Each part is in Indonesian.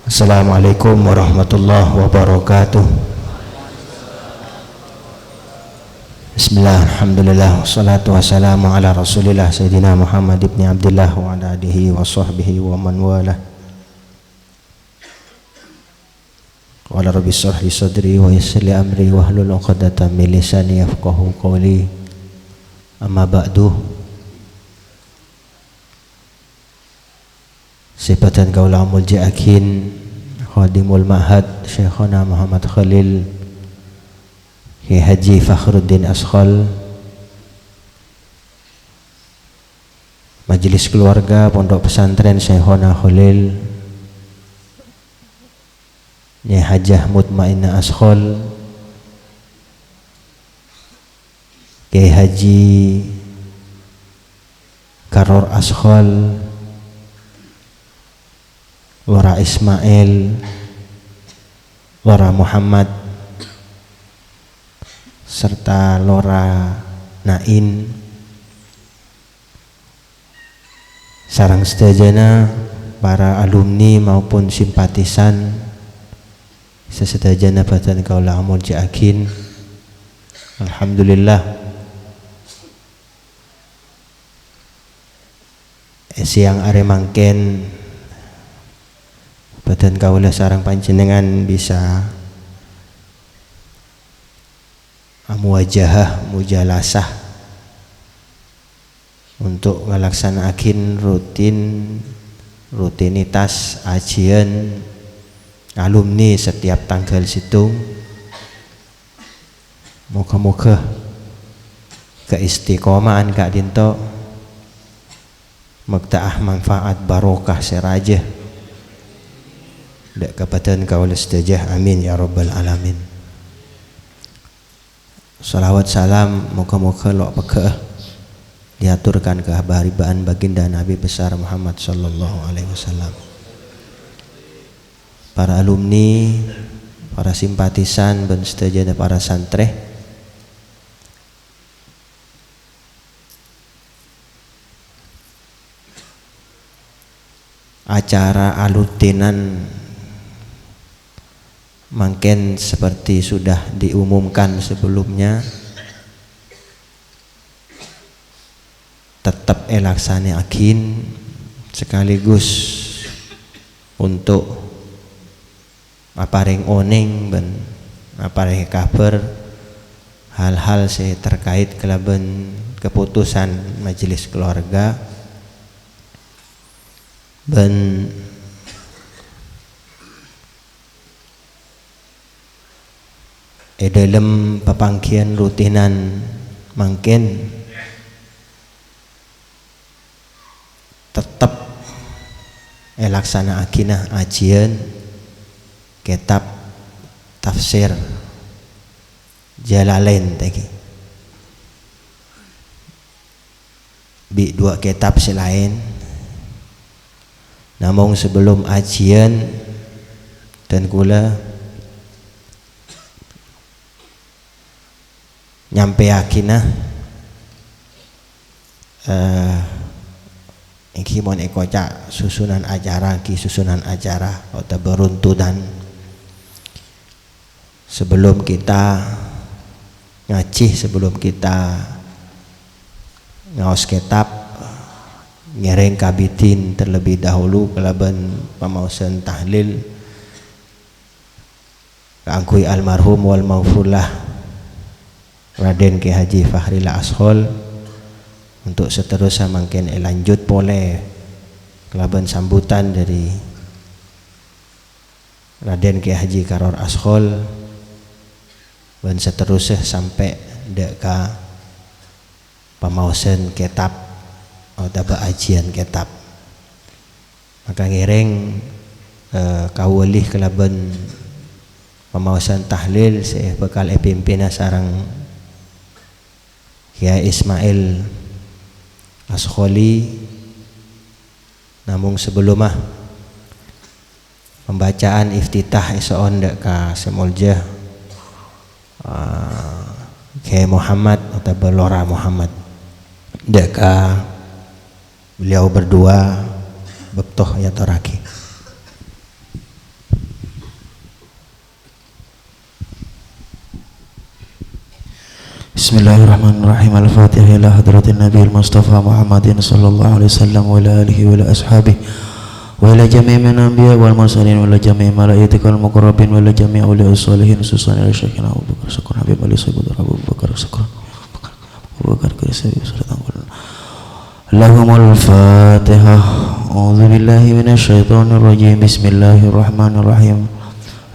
Assalamualaikum warahmatullahi wabarakatuh. Bismillah, alhamdulillah, wassalatu wassalamu ala rasulillah Sayyidina Muhammad ibn Abdillah wa ala alihi wa sahbihi wa man walah. Qala rabbi shrah li sadri wa yassir li amri wahlul 'uqdatam min lisani yafqahu qawli. Amma ba'du. Sifatan kaula mulji'akin khadimul ma'had Syekhana Muhammad Khalil Ki Haji Fakhruddin Askhal, Majelis Keluarga Pondok Pesantren Syekhana Khalil, Nyai Hajah Mutmainnah Askhal, Ki Haji Karor Askhal, Wara Ismail, Wara Muhammad, serta Lora Nain, sareng sedajana para alumni maupun simpatisan sesedajana batan kaula mulji'akin. Alhamdulillah, siang are mangken batan kaula sareng panjenengan bisa muwajahah mujalasah untuk ngalaksanakin rutinitas ajian alumni setiap tanggal situng. Moga-moga keistiqomahan Kak Dinto, magtaah manfaat barokah seraja dak kapatan kaula sedajah, amin ya rabbal alamin. Salawat salam moga-moga lok pekeh diaturkan ke keharibaan baginda Nabi besar Muhammad sallallahu alaihi wasallam. Para alumni, para simpatisan dan sedajana para santreh, acara alutinan mungkin seperti sudah diumumkan sebelumnya, tetap elaksanakan sekaligus untuk apareng oneng dan apareng kabar hal-hal terkait kelaban keputusan majelis keluarga dan dalam pepangkian rutinan mungkin tetap laksana akinah ajian kitab tafsir Jalalain tadi bi dua kitab selain. Namun sebelum ajian dan kula nyampe akinah iki mon ekoca susunan acara atau beruntutan sebelum kita ngaji, sebelum kita ngaos kitab ngereng kabitin terlebih dahulu kelaban pamausan tahlil kaangkuy almarhum wal maghfurlah Raden Ki Haji Fakhril Askhal, untuk seterusnya mungkin lanjut boleh kelaban sambutan dari Raden Ki Haji Karor Askhal dan seterusnya sampai deka pamausan kitab atau ajian kitab. Maka ngereng kawulih kelaban pamausan tahlil saya bekal pimpina sarang Kiai Ismail Askhali. Namun sebelumah pembacaan iftitah isoon dek ka semuljah Kiai Muhammad atau Lora Muhammad dek ka beliau berdua bektoh ya toraki. Bismillahirrahmanirrahim. Al-Fatihah ila hadratin Nabi Mustafa Muhammadin sallallahu alaihi wasallam wa ila alihi wa ila ashabihi wa ila jami'il anbiya wal mursalin wa ila jami'il malaikatil muqarrabin wa ila jami'il awliya sholihin khususan ila syekhina Abu Bakar Syukran Habib Ali Sayyid Abu Bakar Syukran Abu Bakar Kirsi Allahumul Fatihah. A'udzu billahi minasyaitonir rajim. Bismillahirrahmanirrahim.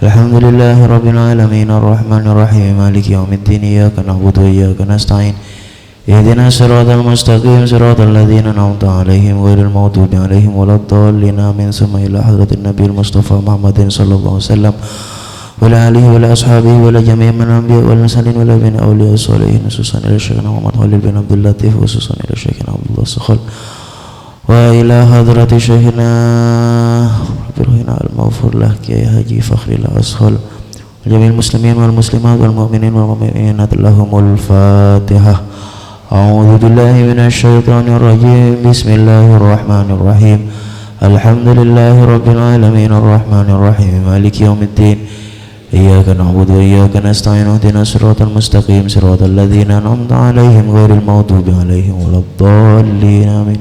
Alhamdulillahi rabbil alamin arrahmanir rahim maliki yaumiddin iyyaka na'budu wa iyyaka nasta'in ihdinas siratal mustaqim siratal ladzina an'amta 'alaihim ghairil maghdubi 'alaihim waladdallin amin summa ila hadratin nabiyil mustafa Muhammadin sallallahu alaihi wasallam wa ala alihi wa ala ashabihi wa ala jami'il anbiya wal mursalin wa ala bin awliya sholihin khususan ila syekhina Muhammad Khalil bin Abdul Latif khususan ila syekhina Abdullah Sakhal wa ila hadrati syekhina Birhina al-Mawfur lah Kiai Haji Fakhril Ashol Jamil muslimin wal muslimat wal mu'minin wal mu'minat. Allahumul Fatihah. A'udzu billahi minasyaitonir rajim. Bismillahirrahmanirrahim. Alhamdulillahi rabbil alamin arrahmanir rahim maliki yaumiddin iyyaka na'budu wa iyyaka nasta'in ihdinas siratal mustaqim siratal ladzina an'amta 'alaihim ghairil maghdubi 'alaihim waladdallin amin.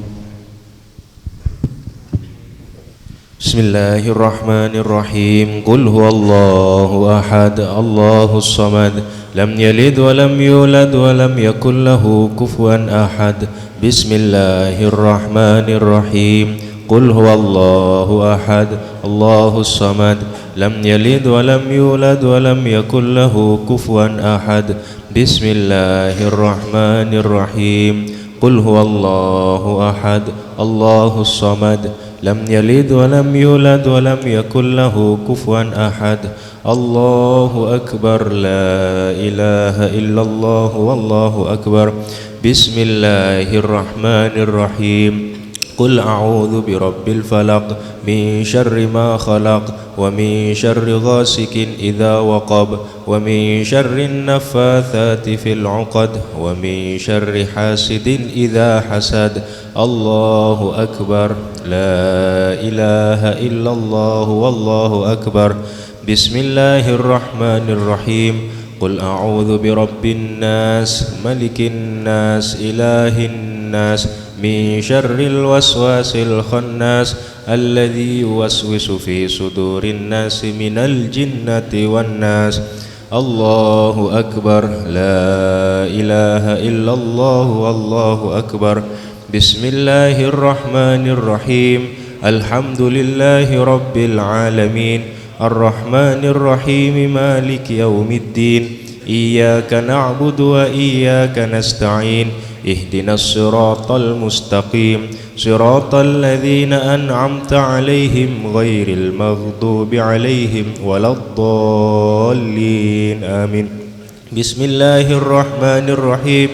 Bismillahirrahmanirrahim. Qul huwallahu ahad, Allahus samad, lam yalid wa lam yulad wa lam yakul lahu kufuwan ahad. Bismillahirrahmanirrahim. Qul huwallahu ahad, Allahus samad, lam yalid wa lam yulad wa lam yakul lahu kufuwan ahad. Bismillahirrahmanirrahim. Qul huwallahu ahad, Allahus samad, lam yalid wa lam yulad wa lam yakul lahu kufuwan ahad. Allahu akbar, la ilaha illallah, wallahu akbar. Bismillahirrahmanirrahim. Qul a'udzu birabbil falaq min syarri ma khalaq wa min syarri ghasikin idza waqab wa min syarrin naffatsati fil 'uqad wa min syarri hasidin idza hasad. Allahu akbar, la ilaha illallah, wallahu akbar. Bismillahirrahmanirrahim. Qul a'udzu birabbin nas malikin nas ilahin nas min syarril waswasil khannas alladzi yuwaswisu fi sudurin nasi minal jinnati wan nas. Allahu akbar, la ilaha illallah, wallahu akbar. Bismillahirrahmanirrahim. Alhamdulillahi rabbil alamin arrahmanirrahim maliki yaumiddin iyyaka na'budu wa iyyaka nasta'in ihdinas siratal mustaqim siratal ladzina an'amta 'alaihim ghairil maghdubi 'alaihim waladdallin amin. Bismillahirrahmanirrahim.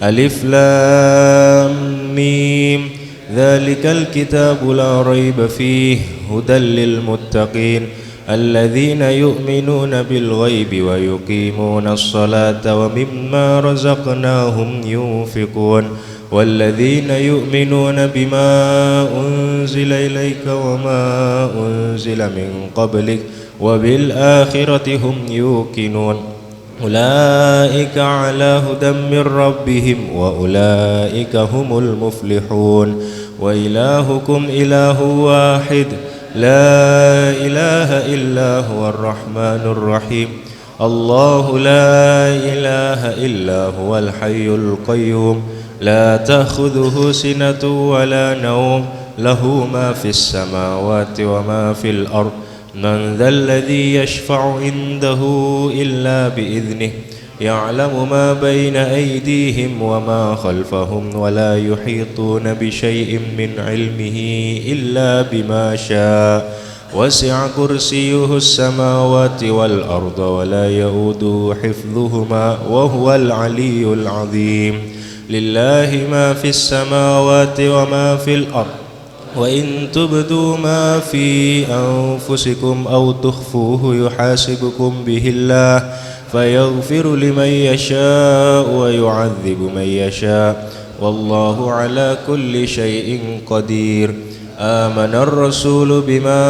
Alif lam mim dzalikal kitabu la raiba fihi hudal lil muttaqin الذين يؤمنون بالغيب ويقيمون الصلاة ومما رزقناهم ينفقون والذين يؤمنون بما أنزل إليك وما أنزل من قبلك وبالآخرة هم يوقنون أولئك على هدى من ربهم وأولئك هم المفلحون وإلهكم إله واحد لا إله إلا هو الرحمن الرحيم. الله لا إله إلا هو الحي القيوم لا تأخذه سنة ولا نوم له ما في السماوات وما في الأرض من ذا الذي يشفع عنده إلا بإذنه يعلم ما بين أيديهم وما خلفهم ولا يحيطون بشيء من علمه إلا بما شاء وسع كرسيه السماوات والأرض ولا يؤوده حفظهما وهو العلي العظيم. لله ما في السماوات وما في الأرض وإن تبدوا ما في أنفسكم أو تخفوه يحاسبكم به الله فيغفر لمن يشاء ويعذب من يشاء والله على كل شيء قدير. آمن الرسول بما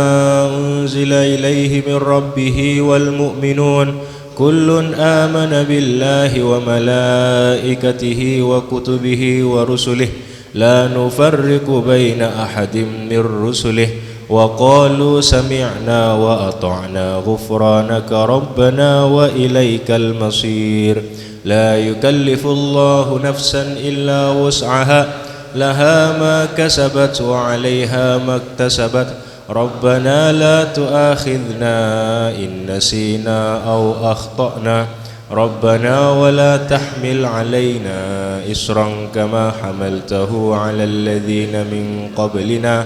أنزل إليه من ربه والمؤمنون كل آمن بالله وملائكته وكتبه ورسله لا نفرق بين أحد من رسله وقالوا سمعنا وأطعنا غفرانك ربنا وإليك المصير لا يكلف الله نفسا إلا وسعها لها ما كسبت وعليها ما اكتسبت ربنا لا تؤاخذنا إن نسينا أو أخطأنا ربنا ولا تحمل علينا إصرا كما حملته على الذين من قبلنا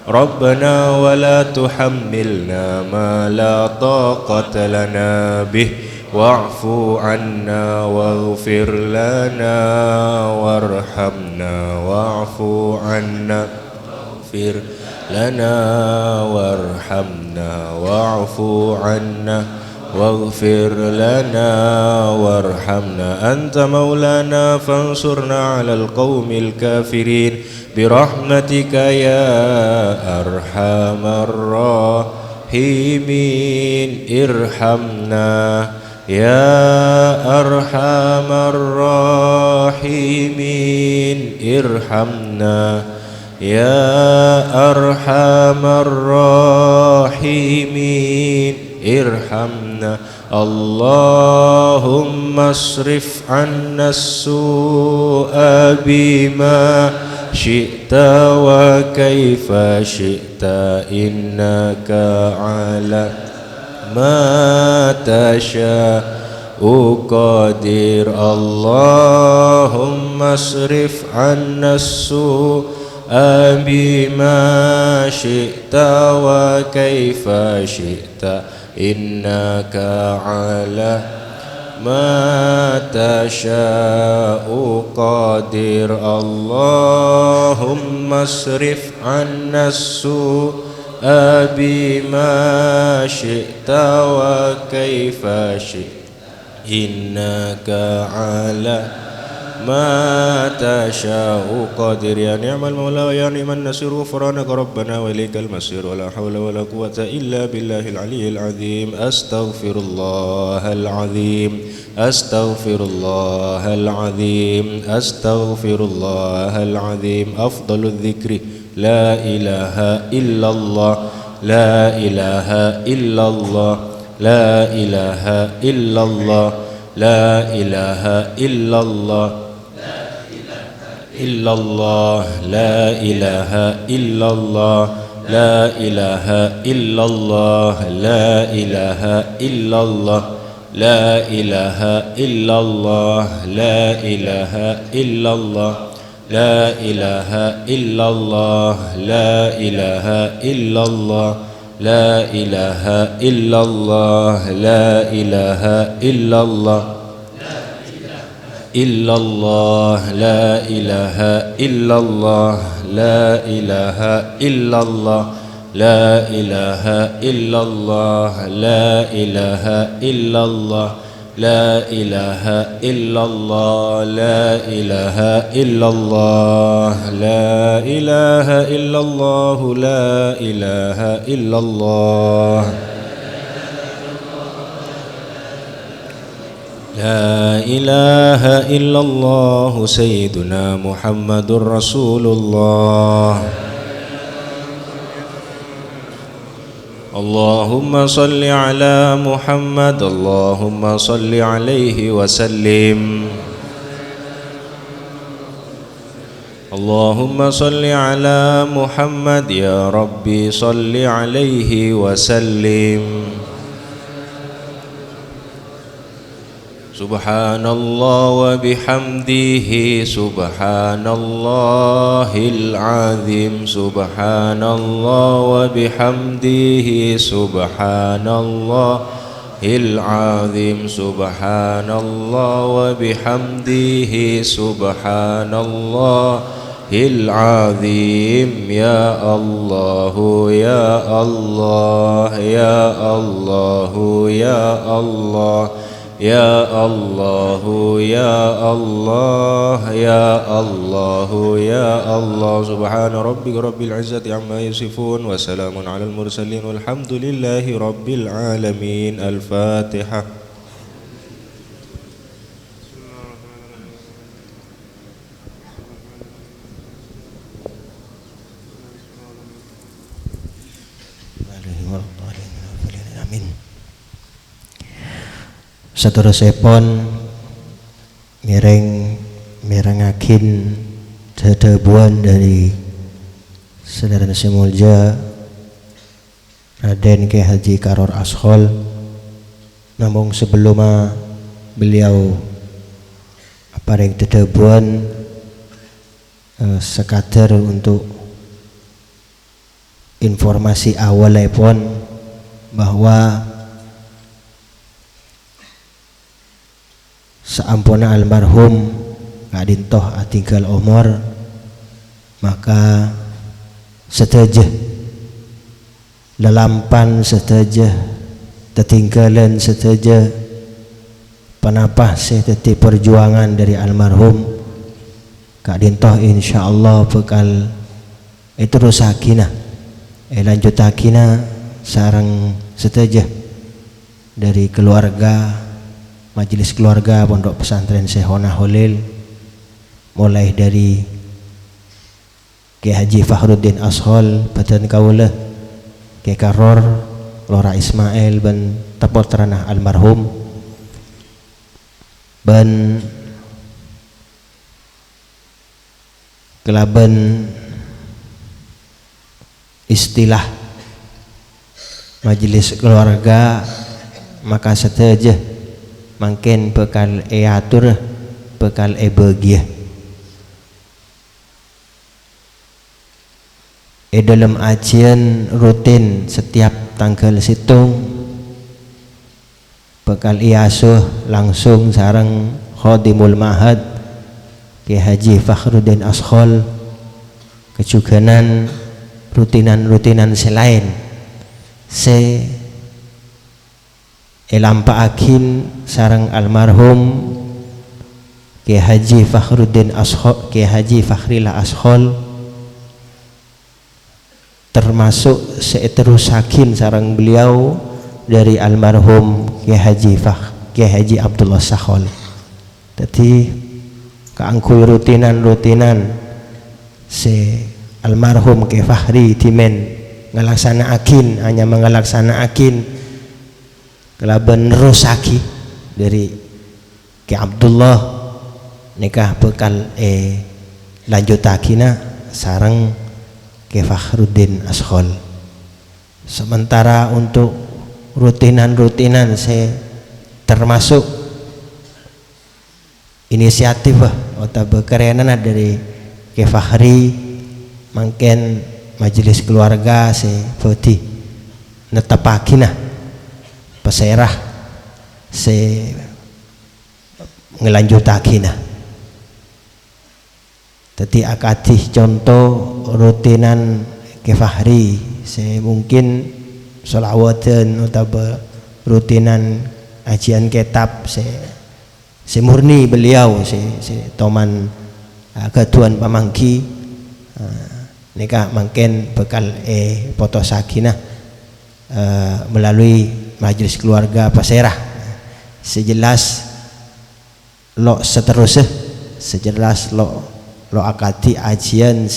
ربنا ولا تحملنا ما لا طاقة لنا به واعف عنا واغفر لنا وارحمنا واعف عنا واغفر لنا وارحمنا واعف عنا واغفر لنا وارحمنا أنت مولانا فانصرنا على القوم الكافرين برحمتك يا أرحم الراحمين ارحمنا يا أرحم الراحمين ارحمنا يا أرحم الراحمين ارحمنا اللهم اصرف عنا السوء بما شئت وكيف شئت إنك على ما تشاء قادر اللهم اصرف عنا السوء بما شئت وكيف شئت إنك على ما تشاء قادر اللهم اصرف عنا السوء بما شئت وكيف شئت إنك على ما تشاء قادر يا نعم المولى ويا نعم النصير غفرانك ربنا وإليك المصير ولا حول ولا قوة إلا بالله العلي العظيم أستغفر الله العظيم أستغفر الله العظيم أستغفر الله العظيم أفضل الذكر لا إله إلا الله لا إله إلا الله لا إله إلا الله لا إله إلا الله إلا الله لا إله إلا الله لا إله إلا الله لا إله إلا الله لا إله إلا الله لا إله إلا الله لا إله إلا الله لا إله إلا الله لا إله إلا الله لا إله إلا الله إلا الله لا إله إلا الله لا إله إلا الله لا إله إلا الله لا إله إلا الله لا إله إلا الله لا إله إلا الله لا إله إلا الله لا إله إلا الله لا إله إلا الله سيدنا محمد رسول الله اللهم صل على محمد اللهم صل عليه وسلم اللهم صل على محمد يا ربي صل عليه وسلم سبحان الله وبحمده سبحان الله العظيم سبحان الله وبحمده سبحان الله العظيم سبحان الله وبحمده سبحان الله العظيم يا الله يا الله يا الله يا الله يا الله يا الله يا الله يا الله سبحان ربك رب العزة عما يصفون وسلام على المرسلين والحمد لله رب العالمين الفاتحة. Saterusipun mirengaken tetebuan dari Saudara Semulja Raden Ki Haji Karor Ashol. Namun sebelum beliau apareng tetebuan sekadar untuk informasi awalipun bahwa saampuna almarhum kadintoh atinggal umur maka seteja lelampan seteja tertinggalan seteja penapah seteti perjuangan dari almarhum kadintoh insyaallah bekal itu rusakina lanjutakina sarang seteja dari keluarga majelis keluarga Pondok Pesantren Syekhona Holil, mulai dari Ki Haji Fakhruddin Ashol Badan Kaula, Ki Karor Lora Ismail ben tepot ranah almarhum ben kelaban istilah majelis keluarga maka seteja mungkin bekal atur bekal bahagia dalam ajian rutin setiap tanggal situng bekal asuh langsung sareng Khadimul Ma'had Ki Haji Fakhruddin Ashol kejuganan rutinan selain lampaakin sarang almarhum Ki Haji Fakhruddin Ashol, Ki Haji Fakhrillah Ashol termasuk seterusakin sarang beliau dari almarhum Ki Haji Abdullah Sahol. Jadi keangkui rutinan almarhum Ki Fakhri timen ngalaksanakin hanya mengalaksanakin kelaban rusaki dari Ki Abdullah nikah bekal lanjutakina sareng Ki Fakhruddin Ashol. Sementara untuk rutinan termasuk inisiatif atau bekerenan dari Ki Fakhri mungkin majelis keluarga putih netepakina peserah ngelanjutakina. Jadi akadih contoh rutinan Ki Fakhri mungkin sholawatan atau rutinan ajian kitab murni beliau toman ketuan pamangki nikah mungkin bekal foto sakinah melalui majelis keluarga paserah sejelas lo seterusnya sejelas lo akati ajian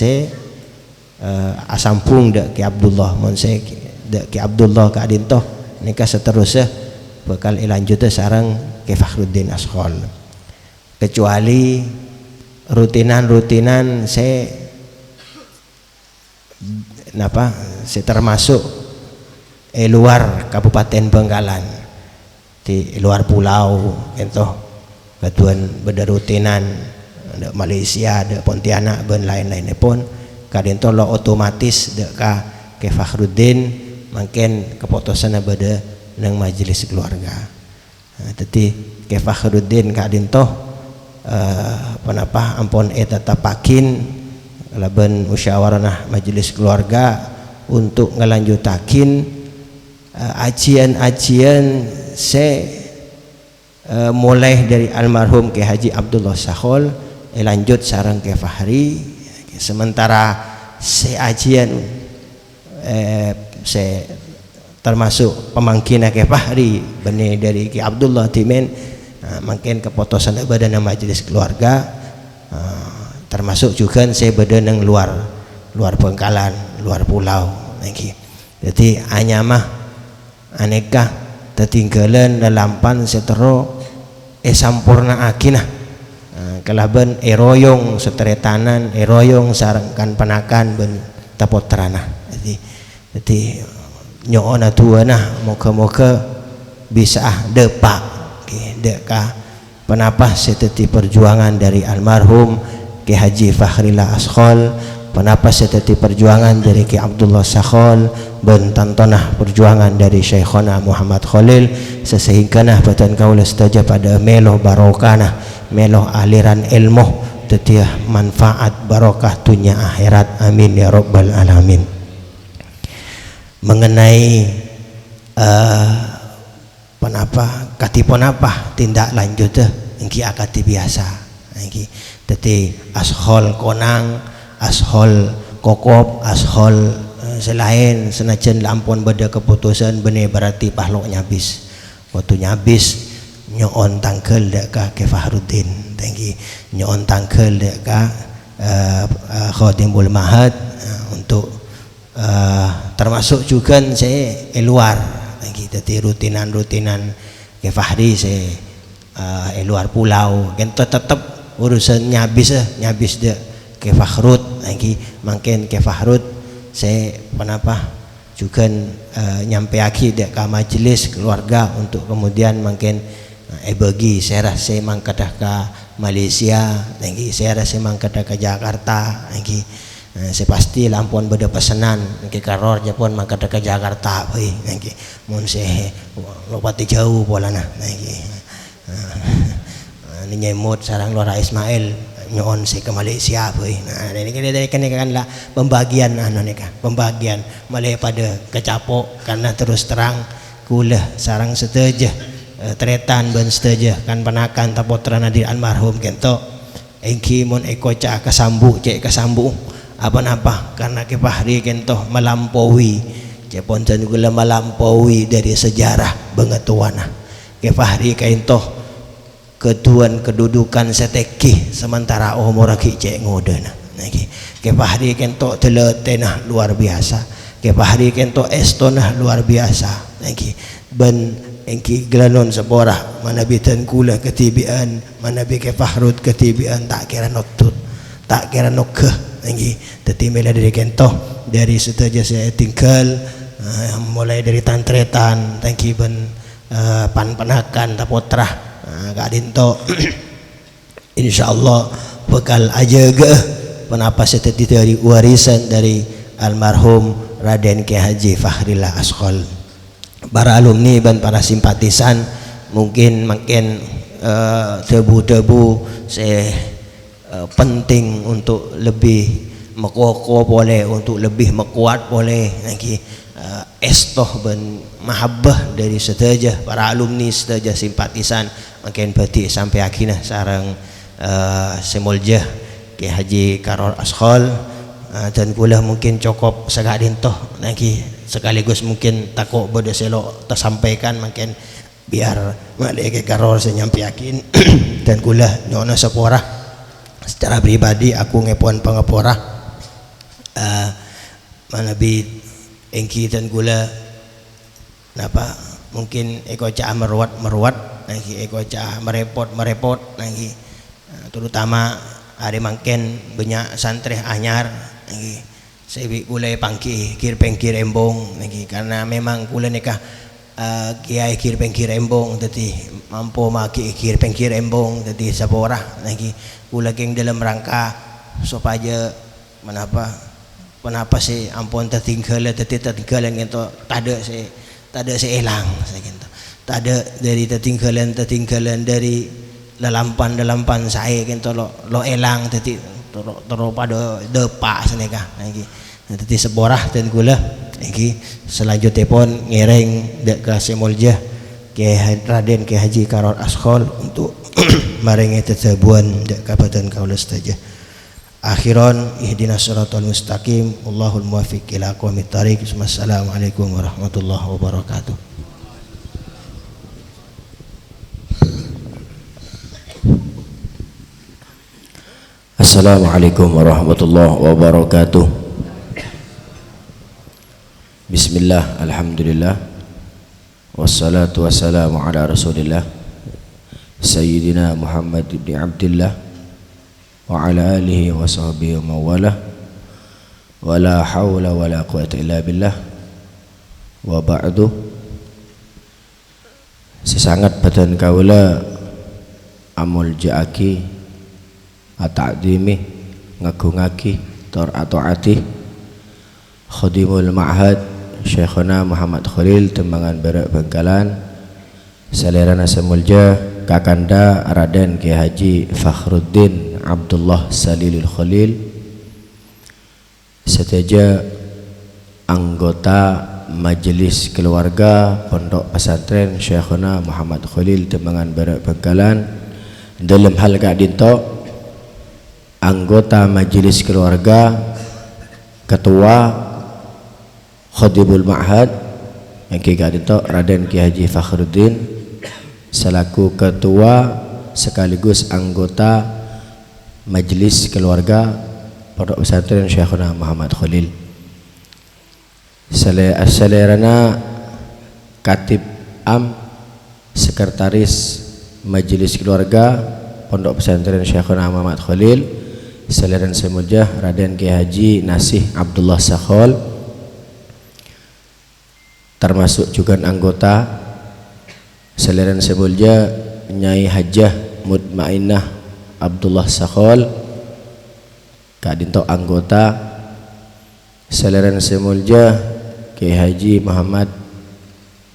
asampung dek Ki Abdullah monse dek Ki Abdullah kadintoh nikah seterusnya bakal lanjutnya sarang Ki Fakhruddin Ashol. Kecuali rutinan termasuk luar Kabupaten Bangkalan di luar pulau itu ketuan beda rutinan ada Malaysia ada Pontianak dan lain-lain pun kadento lo otomatis deka Ki Fakhruddin mungkin keputusan beda nang majelis keluarga. Jadi Ki Fakhruddin kadento penapa ampun tetapakin laban musyawarah majelis keluarga untuk ngelanjutakin ajian mulai dari almarhum Ki Haji Abdullah Sahol lanjut sarang Ki Fakhri. Sementara ajian termasuk pemangkina Ki Fakhri benih dari Ki Abdullah timen mungkin keputusan badan majelis keluarga termasuk juga badan yang luar Bangkalan luar pulau lagi. Jadi hanya mah aneka tetinggalan lalampan setero sampurna akinah kelaban eroyong seteretanan eroyong sarengkan penakan ben tapotrana jadi nyoona tuana moga-moga bisa depak dekah penapa seteti perjuangan dari almarhum Ki Haji Fakhrillah Ashkhol, penapa seteti perjuangan dari Ki Abdullah Sakhol, ben tantonah perjuangan dari Syekhona Muhammad Khalil, sesehingga batan kaula sedaja pada meloh barokana, meloh aliran ilmu, tetiah manfaat barokah dunia akhirat, amin ya rabbal alamin. Mengenai penapa katipun apa tindak lanjut engki akati biasa engki teti ashol konang ashol kokop ashol selain senajan lampun beda keputusan benih berarti pahlok nyabis waktu nyabis nyoon tangkel dek ka ke Fahruddin tengki nyoon tangkel dek ka Khotimul Mahad untuk termasuk juga saya luar jadi rutinan ke Fahri saya luar pulau kan tetap urusan nyabis deh ke Fakhrud lagi makin ke Fakhrud saya penapa juga nyampe aki dek ke majelis keluarga untuk kemudian makin bagi saya rasa mangkadah ke Malaysia lagi saya rasa mangkadah ke Jakarta lagi saya pasti lampun beda pesanan ke karor Jepun maka ke Jakarta euy nggih mun saya lopati jauh polana nggih ini nyemut sareng Lora Ismail nyoon saya ke Malaysia euy nah ini kan lah pembagian pembagian malih pada kecapok karena terus terang kulah sarang seteja tretan ben seteja kan penakan tapotrana di almarhum kento engki mun eko cak kesambu cek kesambu apa-apa karena ke Fahri kentoh melampaui cepon dan gula melampaui dari sejarah bengetuana ke Fahri kentoh ketuan kedudukan seteki sementara umur ki cek ngodena ke Fahri kentoh teletenah luar biasa ke Fahri kentoh estonah luar biasa ben engki gelanon seporah mana bitan kula ketibian mana bi ke Fahrud ketibian tak kira notut tak kira nokeh lagi tetimela dari kentoh dari seteja saya tinggal mulai dari tantretan tangkiban pan-panakan tapotrah gak dinto insyaallah bekal aja ge penapa seteti dari warisan dari almarhum Raden Ki Haji Fakhrillah Ashkhol para alumni dan para simpatisan mungkin makin debu-debu saya penting untuk lebih mekoko boleh untuk lebih mekuat boleh lagi estoh ben mahabbah dari sedaja para alumni sedaja simpatisan makin berarti sampai akhirnya sarang semuljah Ki Haji Karor Ashkhol dan pula mungkin cukup segadin toh lagi sekaligus mungkin takut beda selok tersampaikan makin biar malih ke Karor senyampi yakin dan kula nyono seporah secara pribadi aku ngepon pengeporah mana bi engki dan gula napa mungkin eko cah meruat nanti eko cah merepot nanti terutama hari mangken banyak santri anyar nanti saya gula pangki kir pengkir embong nanti karena memang gula nikah kiai kir pengkir embong tadi mampu maki kir pengkir embong tadi saporah nanti gula geng dalam rangka supaya kenapa sih ampun tertinggalan gitu tak ada hilang saya gitu tak ada dari tertinggalan dari lalampan saya gitu lo hilang tadi terus pada depak seneka lagi tadi seborah dan gula lagi selanjutnya pun ngereng dek ke semuljah ke Raden Ki Haji Karor Ashkhol untuk maringi tetebuan dek kabupaten kaula saja. Akhiran ihdinas siratal mustaqim Allahul muwaffiq ila aqwamit thariq. Wassalamualaikum warahmatullahi wabarakatuh. Assalamualaikum warahmatullahi wabarakatuh. Bismillah, alhamdulillah. wassalatu wassalamu ala rasulillah Sayyidina Muhammad ibn Abdillah wa ala alihi wa sahbihi wa mawalah wa la hawla wa la quwata illa billah wa ba'du. Sesangat badan kaula amul ja'aki ata'dimi ngagungaki tor atoati khadimul ma'had Syekhuna Muhammad Khalil Tembangan Barak Bangkalan salerana semulja kakanda Raden Ki Haji Fakhruddin Abdullah Salilul Khalil seteja anggota majelis keluarga Pondok Pesantren Syekhuna Muhammad Khalil Tembangan Barak Bangkalan dalam hal kadinto anggota majelis keluarga ketua Khadibul Ma'had yang kadinto Raden Ki Haji Fakhruddin selaku ketua sekaligus anggota majelis keluarga Pondok Pesantren Syekhuna Muhammad Khalil salerana Katib Am Sekretaris Majelis Keluarga Pondok Pesantren Syekhuna Muhammad Khalil salerana semujah Raden Ki Haji Nasih Abdullah Sakhol termasuk juga anggota salerana semujah Nyai Hajah Mutmainah Abdullah Sakhol kadinto anggota salerana semujah Ki Haji Muhammad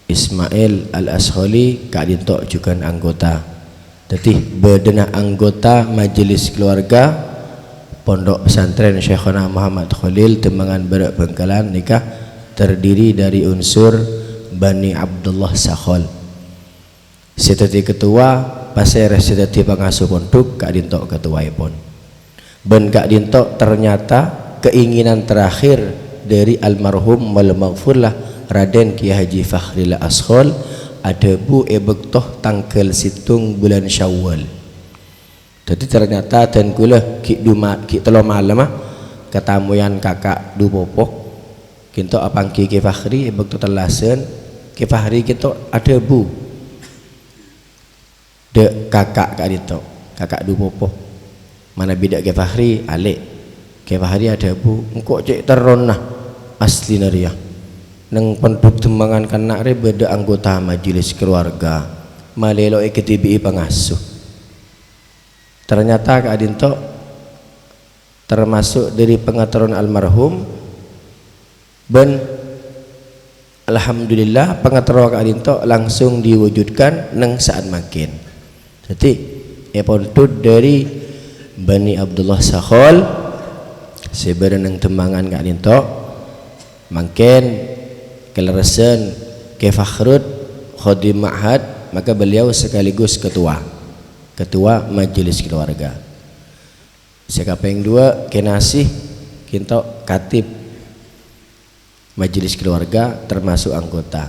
Ismail Al-Ashkhali kadinto juga anggota. Jadi bedena anggota majelis keluarga Pondok Pesantren Syekhuna Muhammad Khalil Tembangan Barak Bangkalan nikah terdiri dari unsur Bani Abdullah Sakhol. Seteti ketua pasir seteti pengasuh pondok kadinto ketuaipun. Ben kadinto ternyata keinginan terakhir dari almarhum wal maghfurlah Raden Ki Haji Fakhril Ashkhol adebu ebektoh tanggal situng bulan Syawal. Jadi ternyata dan kula ki telo malam ketamuyan kakak du popo kinto apangki Ki Fakhri ebektoh telasen Ki Fakhri kinto adebu de kakak kadito kakak du popo mana bidak Ki Fakhri alik Ki Fakhri adebu engko cek terona asli naria neng penduduk Tembangan kanak re beda anggota majelis keluarga malelo eketibi pengasuh ternyata Kak Adinto termasuk dari pengaturan almarhum ben alhamdulillah pengaturan Kak Adinto langsung diwujudkan neng saat makin jadi penduduk dari Bani Abdullah Sakhol sebenarnya neng Tembangan Kak Adinto makin kelerasan Ki Fakhrud Khadim Ma'had maka beliau sekaligus ketua majelis keluarga. Sekapeng dua Ki Nasih kinto katib majelis keluarga termasuk anggota.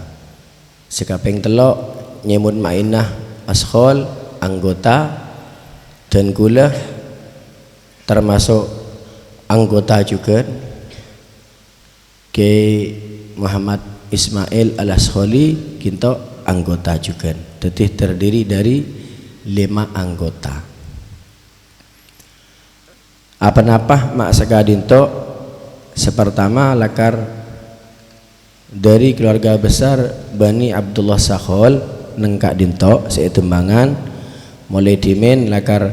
Sekapeng telok Nyemun Mainah Ashkhol anggota dan kula termasuk anggota juga Ki Muhammad Ismail Al-Ashkhali kinto anggota juga. Jadi terdiri dari 5 anggota. Apa-apa mak sakadinto sepertama lakar dari keluarga besar Bani Abdullah Sakhol nengkak dinto Tembangan mulai dimen lakar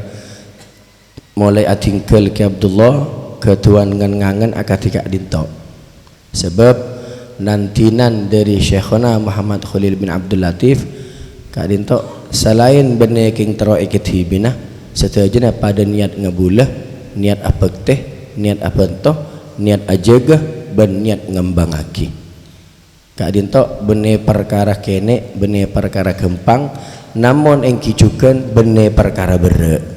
mulai atingkel Ki Abdullah ketuan ngangen akatika dinto sebab nantinan dari Syekhuna Muhammad Khalil bin Abdul Latif Kak Dinto selain bener king tero ikithibina setajana pada niat ngebulah niat apa teh niat apa toh niat ajagah ben niat ngembangaki Kak Dinto bener perkara kene bener perkara gempang namun engki juga bener perkara bere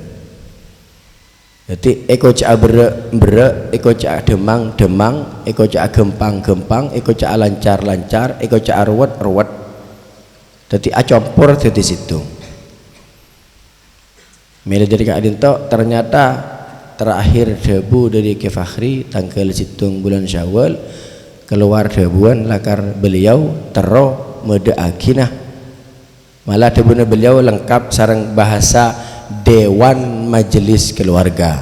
jadi eko cak bere eko cak demang eko cak gempang eko cak lancar eko cak ruwet jadi acompur di situ milih dari Kak Dinto ternyata terakhir debu dari Ki Fakhri tanggal situng bulan Syawal keluar debuan lakar beliau tero mede akinah malah tebuna beliau lengkap sareng bahasa dewan majelis keluarga.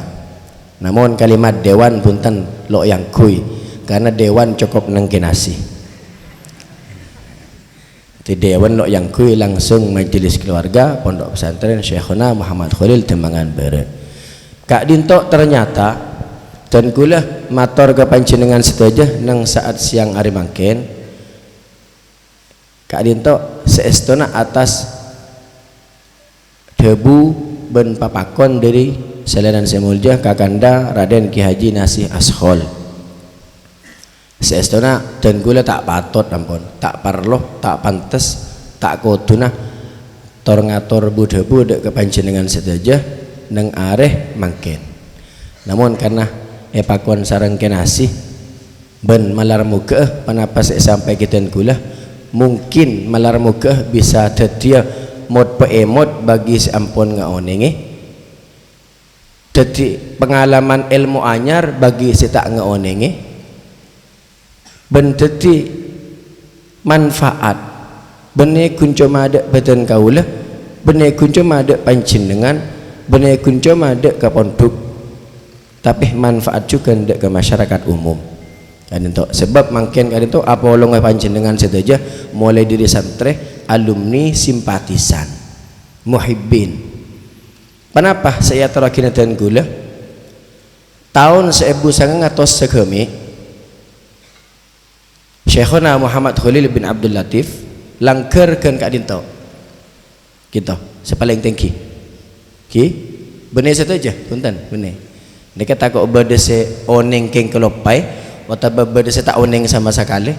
Namun kalimat dewan punten lo yang kui karena dewan cukup nengkinasi. Di dewan lo yang kui langsung majelis keluarga Pondok Pesantren Syekhuna Muhammad Khalil Tembangan Barat. Kak Dinto ternyata dan kula mator ke panjenengan setuju nang saat siang hari mangken Kak Dinto seestona atas debu ben papakon dari selanan semulja kakanda Raden Ki Haji Nasih Ashol seestona dan gula tak patut ampun tak parloh tak pantes tak koduna tor ngator bu-debu dek kepanjenengan sedaja neng areh mangken. Namun karena pakon sareng kenasih ben malar muka panapa sampai kita gula mungkin malar muka bisa tetia mod peemot bagi seampun ngaonenge jadi pengalaman ilmu anyar bagi si tak ngaonenge ben jadi manfaat bene kunco mada beten kaula bene kunco mada panjenengan bene kunco mada ke pondok tapi manfaat juga ndak ke masyarakat umum kan itu sebab mungkin kan itu apa olong panjenengan sedaja mulai dari santri alumni simpatisan muhibbin. Kenapa saya terakhir dan gula tahun 1900 segemi Syekhuna Muhammad Khalil bin Abdul Latif langkerkan Kak Dinto kita sepaling tinggi ki benih saja punten benih mereka takut berdese oneng keng kelopai atau berdese tak oneng sama sekali.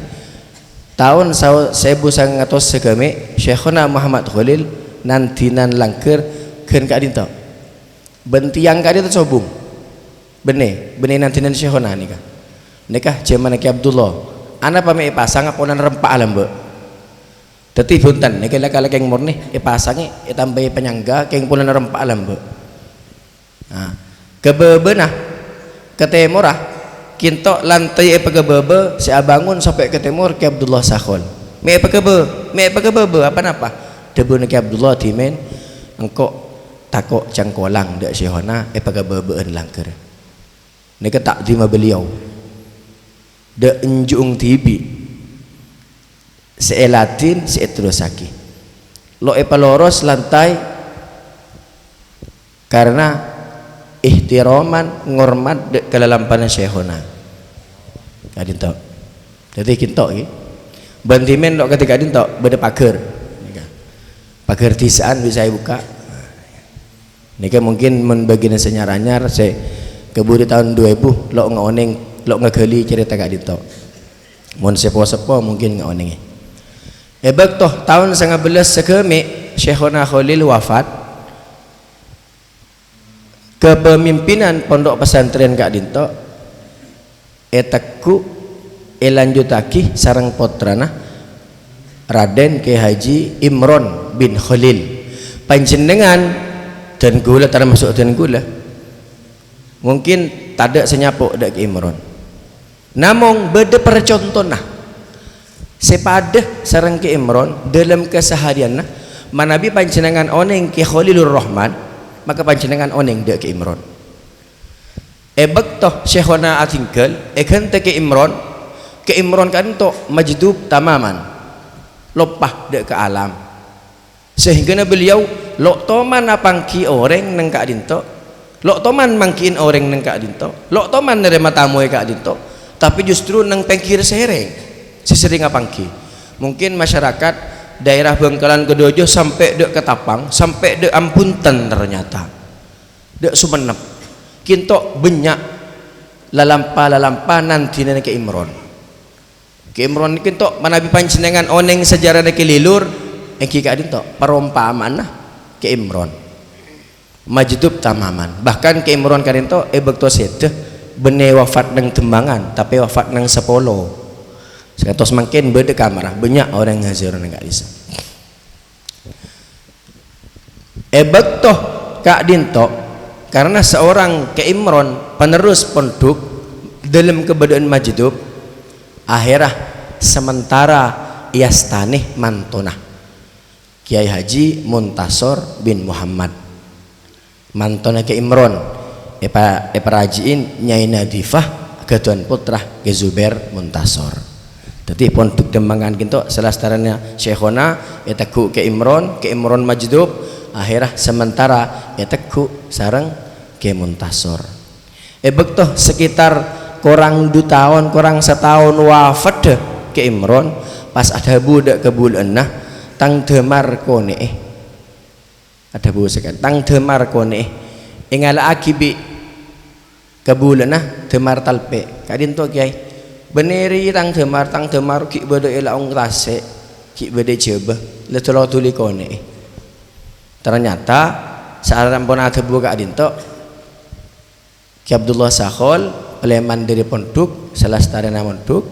Tahun 1900 segeme Syekhuna Muhammad Khalil nantinan langker ken Kak Dinto bentiang Kak Dinto sobung benih nantinan Syekhuna nikah zaman Ki Abdullah anak pame pasang aponan rempak alam mbak teti punten nikah laka keng murni pasangi tambahi penyangga keng punan rempak alam mbak nah kebebenah ketemurah kinto lantai pegebe saya bangun sampai ke timur Ki Abdullah Sakhol me pegebe apa napa debu Ki Abdullah timen engkau takok cangkolang dak Syekhona pegebe langker nika tak terima beliau dak enjung tibi seelatin seetrusaki lo paloros lantai karena ihtiraman ngormat dek kelalampanan Syekhona Kak Dinto jadi kinto bantimen lo ketika Dinto beda pager tisaan bisa buka ini kan mungkin membagian senyaranya saya keburi tahun 2000 lo ngoneng lo ngegeli cerita Kak Dinto mon sepo-sepo mungkin ngoneng ebek toh tahun 19 sekemi Syekhona Khalil wafat kepemimpinan Pondok Pesantren Kak Dinto eteku elanjutaki sarang potrana Raden Ki Haji Imron bin Khalil panjenengan dan gula termasuk dan gula mungkin tak ada senyapuk dak Imron namun beda percontohna sepada sarang Ki Imron dalam keseharian manabi panjenengan oneng Ki Khalilur Rahman maka panjenengan oneng dek ke Imron ebek toh Syekhona atingkel eken te ke Imron kan toh majdub tamaman lopah dek ke alam sehingga beliau lok toman apangki orang neng Kak Dinto lok toman mangkin orang neng Kak Dinto lok toman nerima tamu Kak Dinto tapi justru neng pengkir sereng sesering apangki mungkin masyarakat daerah Bangkalan Kedojo sampai dek Ketapang sampai dek Ampunten ternyata dek Sumenep kinto banyak lalampa nanti nene ke Imron kinto manabi panjenengan oneng sejarah ke lilur engki Kak Dinto perumpamaan ke Imron majdub tamaman bahkan ke Imron Kak Dinto bekto sedeh bene wafat nang Tembangan tapi wafat nang Sepolo sekarang semakin beda kamarah banyak orang ngajar orang Kak Disa ebek toh Kak Dinto karena seorang Ki Imron penerus pondok dalam keberadaan majdub akhirah sementara Yastaneh Mantonah Kiai Haji Muntasor bin Muhammad Mantonah ke Imron perajiin Nyai Nadifah ketuan putra ke Zubair Muntasor. Jadi pondok Demangan kinto selastaranya Syekhona teku ke Imron Majdub akhirah sementara teku sareng ke Muntasor. Bektoh sekitar kurang 2 tahun kurang setahun wafat deh ke Imron pas ada budak ke bulan tang demar kone ada bu sekan tang demar kone ingala akibi ke bulan demar talpe kadin to kiai beneri tang demar ki bade elaung rase ki bade coba le tolo tuli kone ternyata saat rampun ada buka kadin to Ki Abdullah Sakhol peleman dari pondok selastariana pondok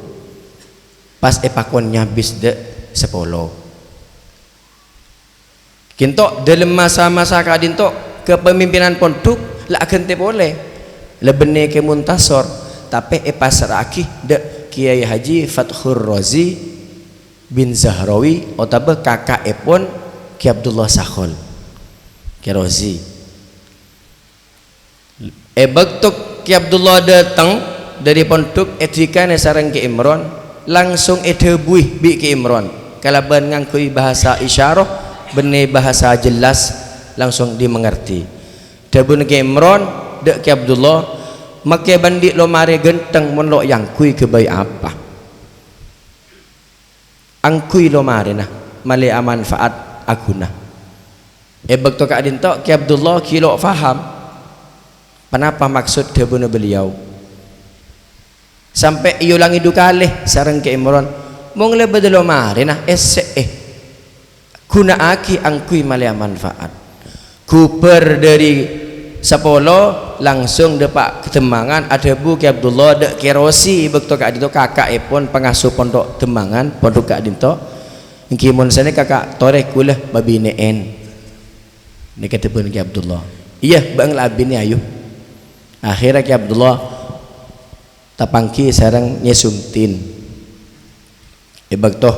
pas epakonnya bis de 10 kinto dalam masa-masa kadinto kepemimpinan pondok la akan te boleh lebene ke Muntasor tapi pasraki de Kiai Haji Fathur Razi bin Zahrawi otabe kakak epon Ki Abdullah Sakhol Ki Razi bektuk Ki Abdullah datang dari pondok etikane sareng Ki Imron langsung buih bi Ki Imron kalaban ngangkui bahasa isyarah bene bahasa jelas langsung dimengerti dabun Ki Imron dek Ki Abdullah make bandi lo mare genteng mon lo yang kui ke bayi apa angkui lo mare nah male manfaat aguna bekto ka adin to Ki Abdullah kilo faham kenapa maksud dabun beliau sampai iulangi 2 kali sareng Ki Imron mong lebedelo mari nah guna aki angkui malia manfaat kuper dari 10 langsung depak Demangan ada bu Ki Abdullah dek Kerosi bekto kak dito kakak epon pengasuh pondok Demangan pondok kak dito ngki mon sene kakak toreh kulah babineen ini ketepun Ki Abdullah iya bang labini ayo akhirnya Ki Abdullah tapangki sareng nyesumtin bektoh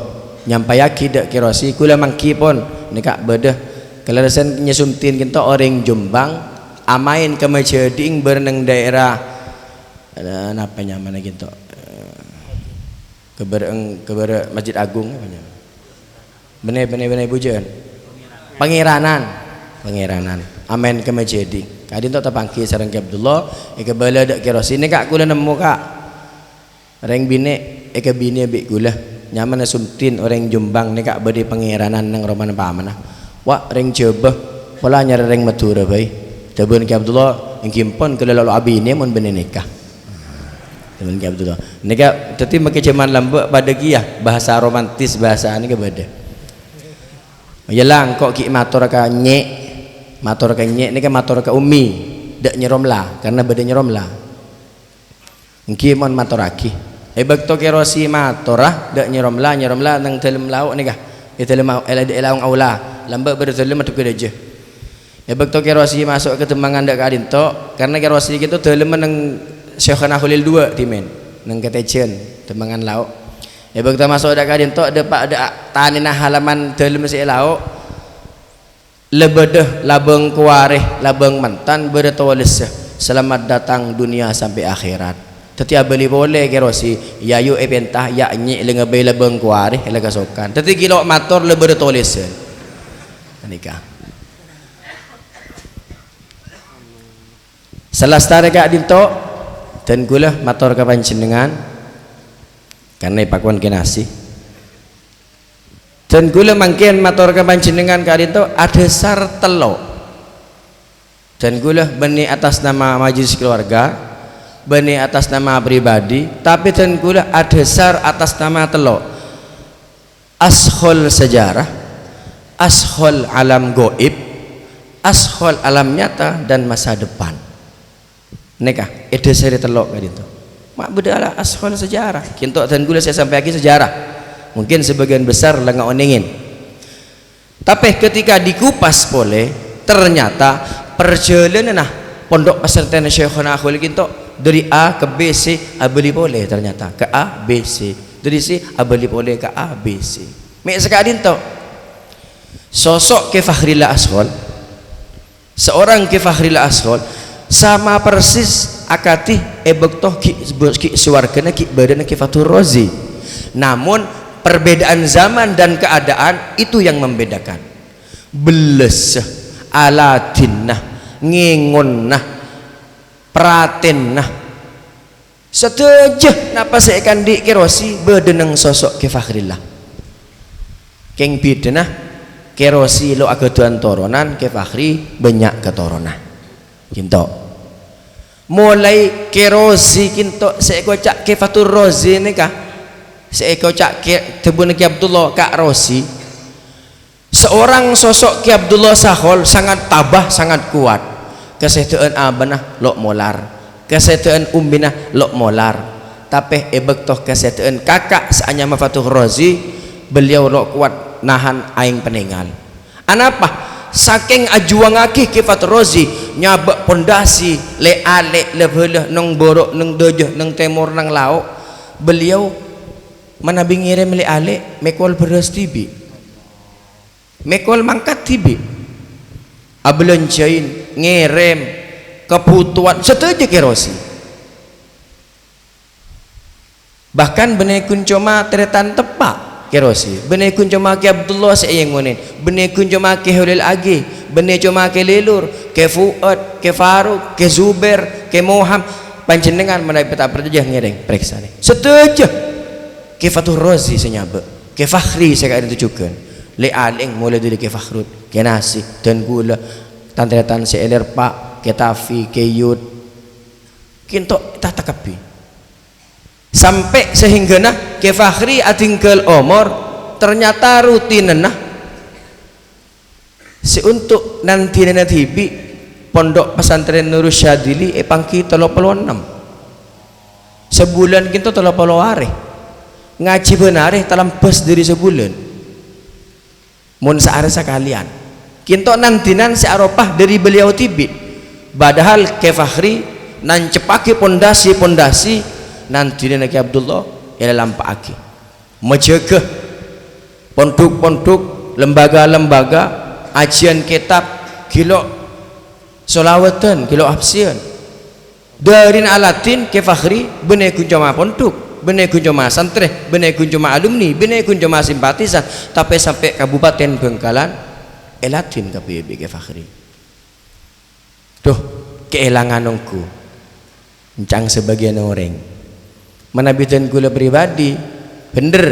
nyampayaki dek Kerosi kula mangki pon nika bedah kelarasan nyesumtin kinto orang Jombang amain ke Majading berenang daerah apa nyaman gitu keber Masjid Agung bener bujan pengiranan amain ke Majading kadin to tapangki sareng Ki Abdullah bala dek Kerosi nika kula nemu kak reng bine bine bik kula nyaman sumtin orang Jombang nika bade pengiranan nang roman pamana wa reng coba pola nyari reng Madura bae dabun Ki Abdullah ingkimpon kala lalu abine mun bene nikah dabun Ki Abdullah nika dadi make jaman lambek pada giyah bahasa romantis bahasa ini ke bade yalang kok ki matur ka nyek nika matur ka umi dak nyeromla karena bade nyeromla engki mon maturaki bekto Kerosi maturah dak nyeromla nang dalem lauk nika dalem laung aula lambek bade dalem aduk aja bekto Kerosi masuk ke Demangan dak kadinto karena Kerosi gitu dalem nang Syekhana Khalil 2 timen nang ketejen Demangan lauk bekto masuk dak kadinto depak dak tanina halaman dalem si lauk lebedah labeng kuareh labeng mantan bade tulis selamat datang dunia sampai akhirat tetiap beli boleh Kerosi yayu pentah ya nyi lengabe labeng kuareh lega sokan teti kilo matur lebede tulis nikah selastare kak dinto dan gula matur ka panjenengan karena pakuan kinasi dan gula mangkin matur ka panjenengan kak dinto ada sar telo dan gula beni atas nama majelis keluarga beni atas nama pribadi tapi dan gula ada sar atas nama telo ashol sejarah ashol alam goib ashol alam nyata dan masa depan nikah ede seri telok kan itu mak bedala ashol sejarah kinto dan gula saya sampai lagi sejarah mungkin sebagian besar lengah onengin tapi ketika dikupas boleh ternyata perjalanan pondok pesantren Syekhona Khalil kinto dari A ke B C beli boleh ternyata ke A B C dari si abali boleh ke ABC mek sekadin to sosok ke Fakhril Ashol, seorang ke Fakhril Ashol sama persis akati ebektoh ki suargana ki badana ki Fathur Razi, namun perbedaan zaman dan keadaan itu yang membedakan. Beles alatinah ngengonnah pratennah setuju napa saya akan dikerosi bedeneng sosok ke Fakhrillah keng bidana kerosi lo agaduan toronan ke Fakhri banyak ketoronan kinto mulai kerosi kinto saya kocak ke Fathur Razi ini kah saya kocak ke tebun ke Abdullah Kak Rosi seorang sosok Ki Abdullah Sahol sangat tabah sangat kuat kesehatan abanah lok molar kesehatan umbinah lok molar tapi ebektoh kesehatan kakak seanya Fathur Razi beliau lok kuat nahan aing peninggal anapa saking ajuangaki Ki Fathur Razi nyabak pondasi le ale le beuleuh nang borok nang dojeh nang timur nang lauk beliau mana bingirim le ale mekol beras tibi mekol mangkat tibi abelanjain ngerem kebutuhan setuju kerosi bahkan benih kuncoma teretan tepak kerosi benih kuncoma ke Abdullah saya yang ngonen benih kuncoma ke Hulil Agi benih cuma ke Lelur ke Fuad ke Faruk ke Zubair ke Moham panjenengan menaik peta perjalanan ngereng periksa nih setuju ke Fathur Razi senyabek ke Fakhri saya kaya ditujukan le aling mulai dari ke Fakhrud ke Nasi dan gula tantretan seeler pak ke Tafi ke Yud kinto tak takapi sampai sehingga nah ke Fakhri atingkel omor ternyata rutinenah si untuk nanti tibi pondok pesantren Nurul Syadili pangki 36 sebulan kinto 30 hari ngaji benare dalam bus dari sebulan mun saaresa kalian kinto nantinan si Aropah dari beliau tibi padahal ke Fakhri nan cepaki pondasi nanti Ki Abdullah ya lampaaki menjaga pondok lembaga-lembaga ajian kitab kilo solawatan kilo absian dari alatin ke Fakhri benih kunjama pondok benih kunjama santri benih kunjama alumni benih kunjama simpatisan tapi sampai Kabupaten Bengkalan elatin ke PB ke Fakhri tuh keelangan nongku encang sebagian orang menabitan gula pribadi bener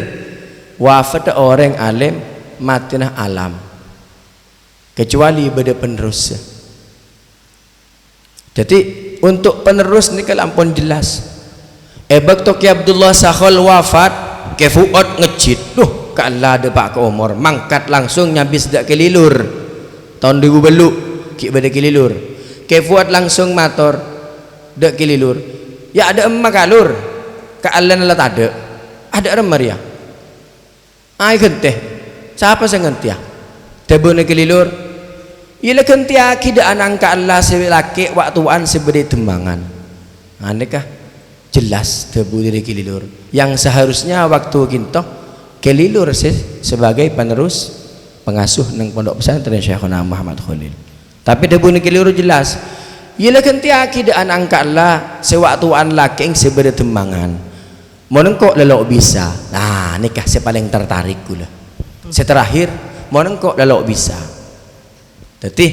wafat orang alim matinah alam kecuali beda penerus jadi untuk penerus ini kalampun jelas ebek Ki Abdullah Sahol wafat ke Fuad ngejit duh ka Allah de Pak ke umur mangkat langsung nyabis dak ke Lilur tahun 2000 ki bade ke Lilur ke Fuad langsung mator dak ke Lilur ya ada emak kalur ka Allah nalat ada remar ya ai genteh siapa sing ngentiah tebone ke Lilur ila gentiah kida anang ka Allah sebelake waktuan sebede tembangan anekah jelas tebu diri Kililur yang seharusnya waktu kinto Kililur sebagai penerus pengasuh neng pondok pesantren Syekhuna Muhammad Khalil tapi tebu ni Kililur jelas yila kenti akidaan angka Allah sewaktuan laking sebeda tembangan monengkok lelok bisa nah nikah saya paling tertarik gula seterakhir monengkok lelok bisa jadi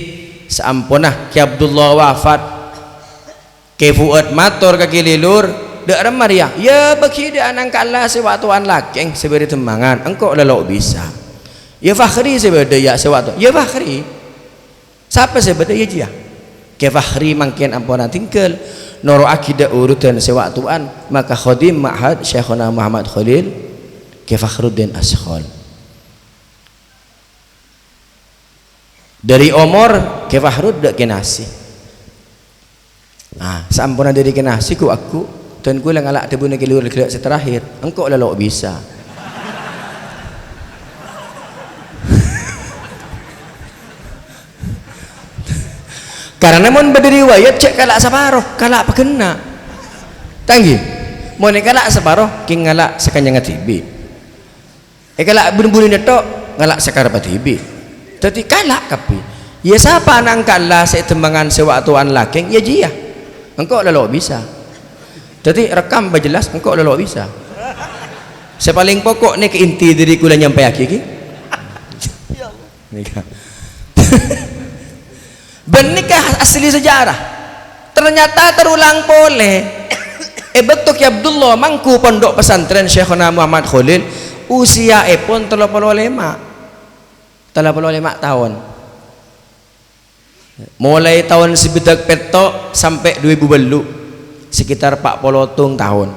seampunah Ki Abdullah wafat Ki Fuad matur ke Kililur dek remar ya bagi dia anak Allah sewaktuan laking seberi tembangan engkau lelok bisa ya Fakhri sebeda ya sewaktu ya Fakhri siapa sebeda ya dia ke Fakhri mangkin ampuna tinggal noro akidah urutan sewaktuan maka khadim ma'had Syekhuna Muhammad Khalil ke Fakhruddin Ashol dari umur ke Fakhrud dek ke Nasi nah sampuna dari ke Nasi ku aku dan gue lah ngalak tebu negeri luar terakhir engkau lelok bisa karena mon berdiri wayat cek kalak saparoh kalak pekena tanggi mau ngalak separuh king ngalak sekanyang tibi kalak bun-bun itu ngalak sekarang tibi jadi kalak kapi ya siapa nang kalah setembangan sewaktuan laking ya jia engkau lalu bisa jadi rekam jelas engkau lalu bisa sepaling pokok nih ke inti diri kula nyampe aki benikah asli sejarah ternyata terulang boleh betul ya Abdullah mangku pondok pesantren Syekhuna Muhammad Khalil usia pun 35 tahun mulai tahun sebidak petok sampai 2000 belu sekitar 40 tahun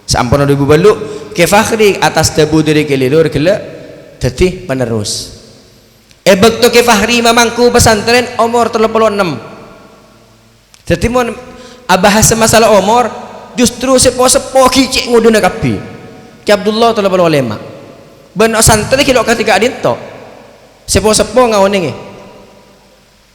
sampun 2000 belu ke Fakhri atas debu dari kelilur kelak jadi penerus betul ke Fakhri mamangku pesantren umur 36 jadi mau bahas masalah umur justru sepo-sepo kicik nguduna kapi ki Abdullah 35 ben santri kilo ketika adinto sepo-sepo ngawoningi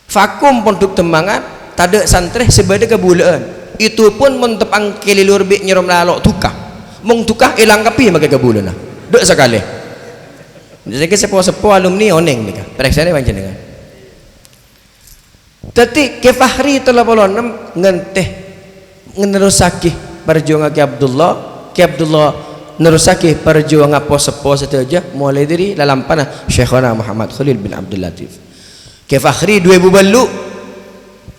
vakum pondok tembangan tade santri sebada kebulaan itu pun mentepang kelilur bik nyerom lalok tukah mung tukah ilang kapi maka kebulaan dek sekali jadi sepo-sepo alumni oneng nih periksa nih macam dengan tapi ke Fakhri 36 ngenteh ngerusaki perjuangan Ki Abdullah nerusaki perjuangan sepo saja mulai dari lalampana Syekhuna Muhammad Khalil bin Abdul Latif Ki Fakhri 2000 belu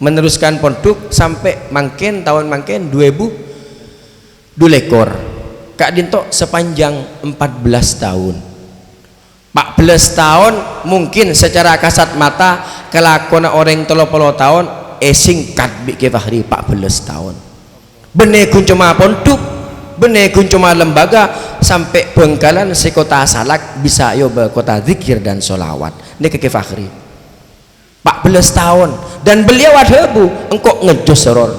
meneruskan pondok sampai mangken tahun mangken 2000 lekor Kak Dinto sepanjang 14 tahun 14 tahun mungkin secara kasat mata kelakuan orang 30 tahun singkat bi Ki Fakhri 14 tahun benih kun cuma pondok benih kun cuma lembaga sampai Bengkalan sekota Salak bisa yo kota zikir dan solawat ini Ki Fakhri 14 tahun dan beliau adhebu engkau ngejos seror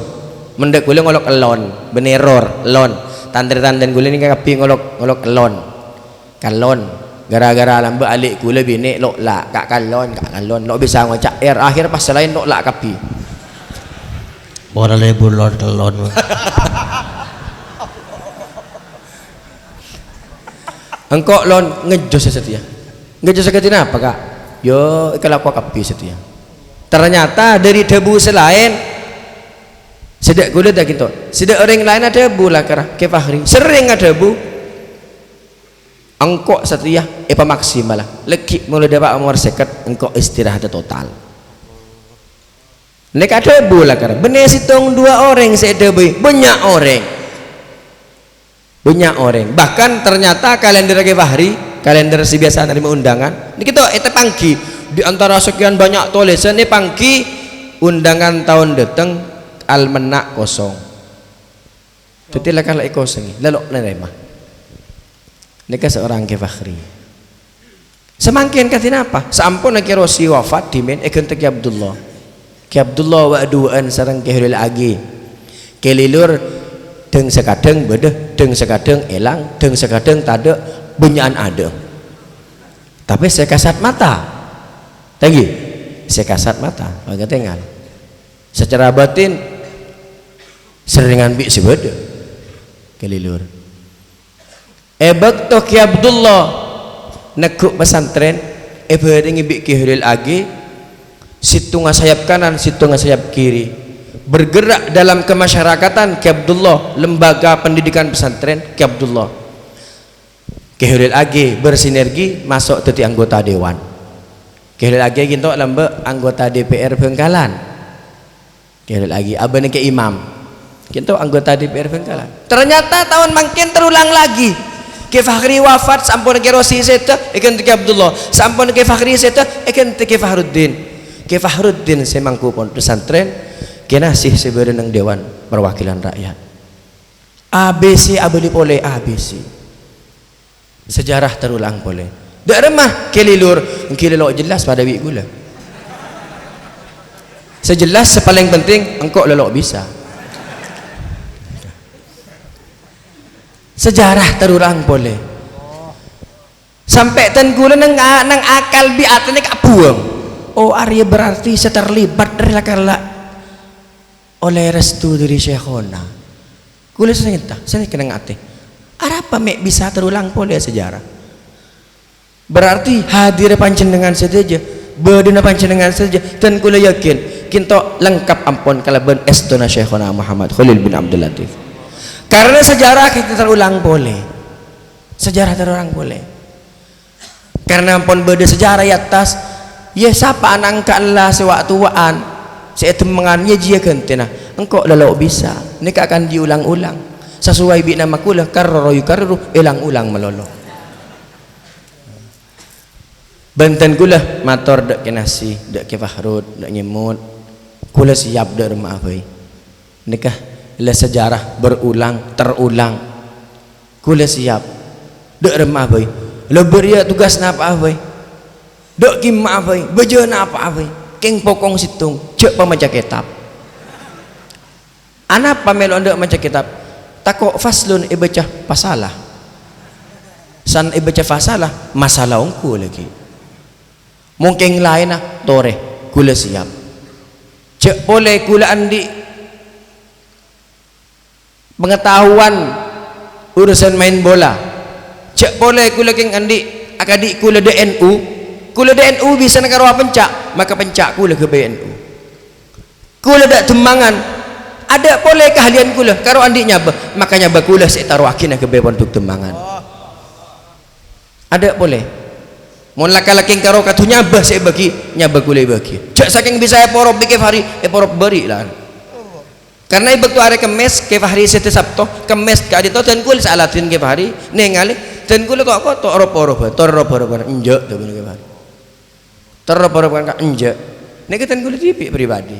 mendek gule ngolok elon beneror elon tandri-tandri gule ini kapi ngolok elon kalon gara-gara lambe alik gule bini lok lak kak kalon lo bisa ngocak air akhir pas selain lok lak kapi boleh bulor kelon engkau lon ngejos setia ngejos setia apa kak yo kalau aku kapi setia ternyata dari debu selain sedek gula dah gitu sedek orang lain ada debu lah kerah Ki Fakhri sering ada debu engkau setia maksimal lah lagi mulai dapat umur seket engkau istirahat total nek ada debu lah kerah bener situng 2 orang saya debu banyak orang bahkan ternyata kalender Ki Fakhri kalender si biasa nerima undangan ini kita panggi di antara sekian banyak tulisan ini panggi undangan tahun datang almanak kosong jadi lah kosong lalu nerima ini seorang Ki Fakhri semangkin katin apa sampun Ki Rosi wafat dimen Ki Abdullah wa'duan sarang Ki Hulil Agi kelilur deng sekadeng bedeh deng sekadeng elang deng sekadeng tade benyaan ada tapi saya kasat mata lagi saya kasat mata agak tinggal secara batin seringan bi sebeda kelilur bekto Ki Abdullah nekuk pesantren bedengi bi Ki Hulil Agi situ sayap kanan situ sayap kiri bergerak dalam kemasyarakatan Ki Abdullah lembaga pendidikan pesantren Ki Abdullah Ki Hulil Agi bersinergi masuk jadi anggota dewan Ki Hulil Agi gitu lembaga anggota DPR Bengkalan Ki Hulil Agi abang ke imam gitu anggota DPR Bengkalan ternyata tahun makin terulang lagi Ki Fakhri wafat sampun Ki Rosi seta ikan Ki Abdullah sampun Ki Fakhri seta ikan Ki Fakhruddin semangku pondok pesantren kena sih sebenarnya dewan perwakilan rakyat ABC abeli boleh ABC sejarah terulang boleh dak remah kelilur jelas pada wi gula sejelas sepaling penting engkau lelok bisa sejarah terulang boleh sampai ten gula nang akal bi atene kak buang oh Arya berarti saya terlibat dari oleh restu dari Syekhona Kula saya kena ngate. Apa mek bisa terulang pole sejarah? Berarti hadir panjenengan saja, bedena panjenengan saja. Dan kula yakin kinto lengkap ampun kalaban estona Syekhona Muhammad Khalil bin Abdul Latif. Karena sejarah kita terulang boleh. Sejarah terulang boleh. Karena ampun beda sejarah ya atas ya siapa anak Allah sewaktuan saya temangannya dia gentina engkau lalu bisa ini akan diulang-ulang sesuai bi nama kula karro ulang-ulang melolo benten kula mator dek kenasi dek ke Fahrud dek nyemut kula siap dek rumah abai nikah la sejarah berulang terulang kula siap dek rumah abai leber ya tugas napa abai dok kim abai bejo napa abai keng pokong situng cek pemaca kitab anak pamelon dok maca kitab takok faslun ibaca pasalah san ibaca fasalah masalah ongku lagi mungkin lain tore kula siap cek boleh kula andi pengetahuan urusan main bola cek boleh kula keng andi akadik kula DNU bisa negara pencak maka pencak kula ke BNU kula dak temangan ada boleh keahlian kula karo andi nyaba makanya bakula saya taruh akhirnya ke BNU untuk temangan ada boleh mun laki-laki karo katu nyaba saya bagi nyaba kula bagi cak saking bisa porop bikin hari porop beri lah karena ibu tu hari kemes ke hari setiap Sabtu kemes ke adito dan kula salatin ke hari nengali dan kula kok torop-torop injek tu bener ke torop-torop kan injek nek ten kula tipi pribadi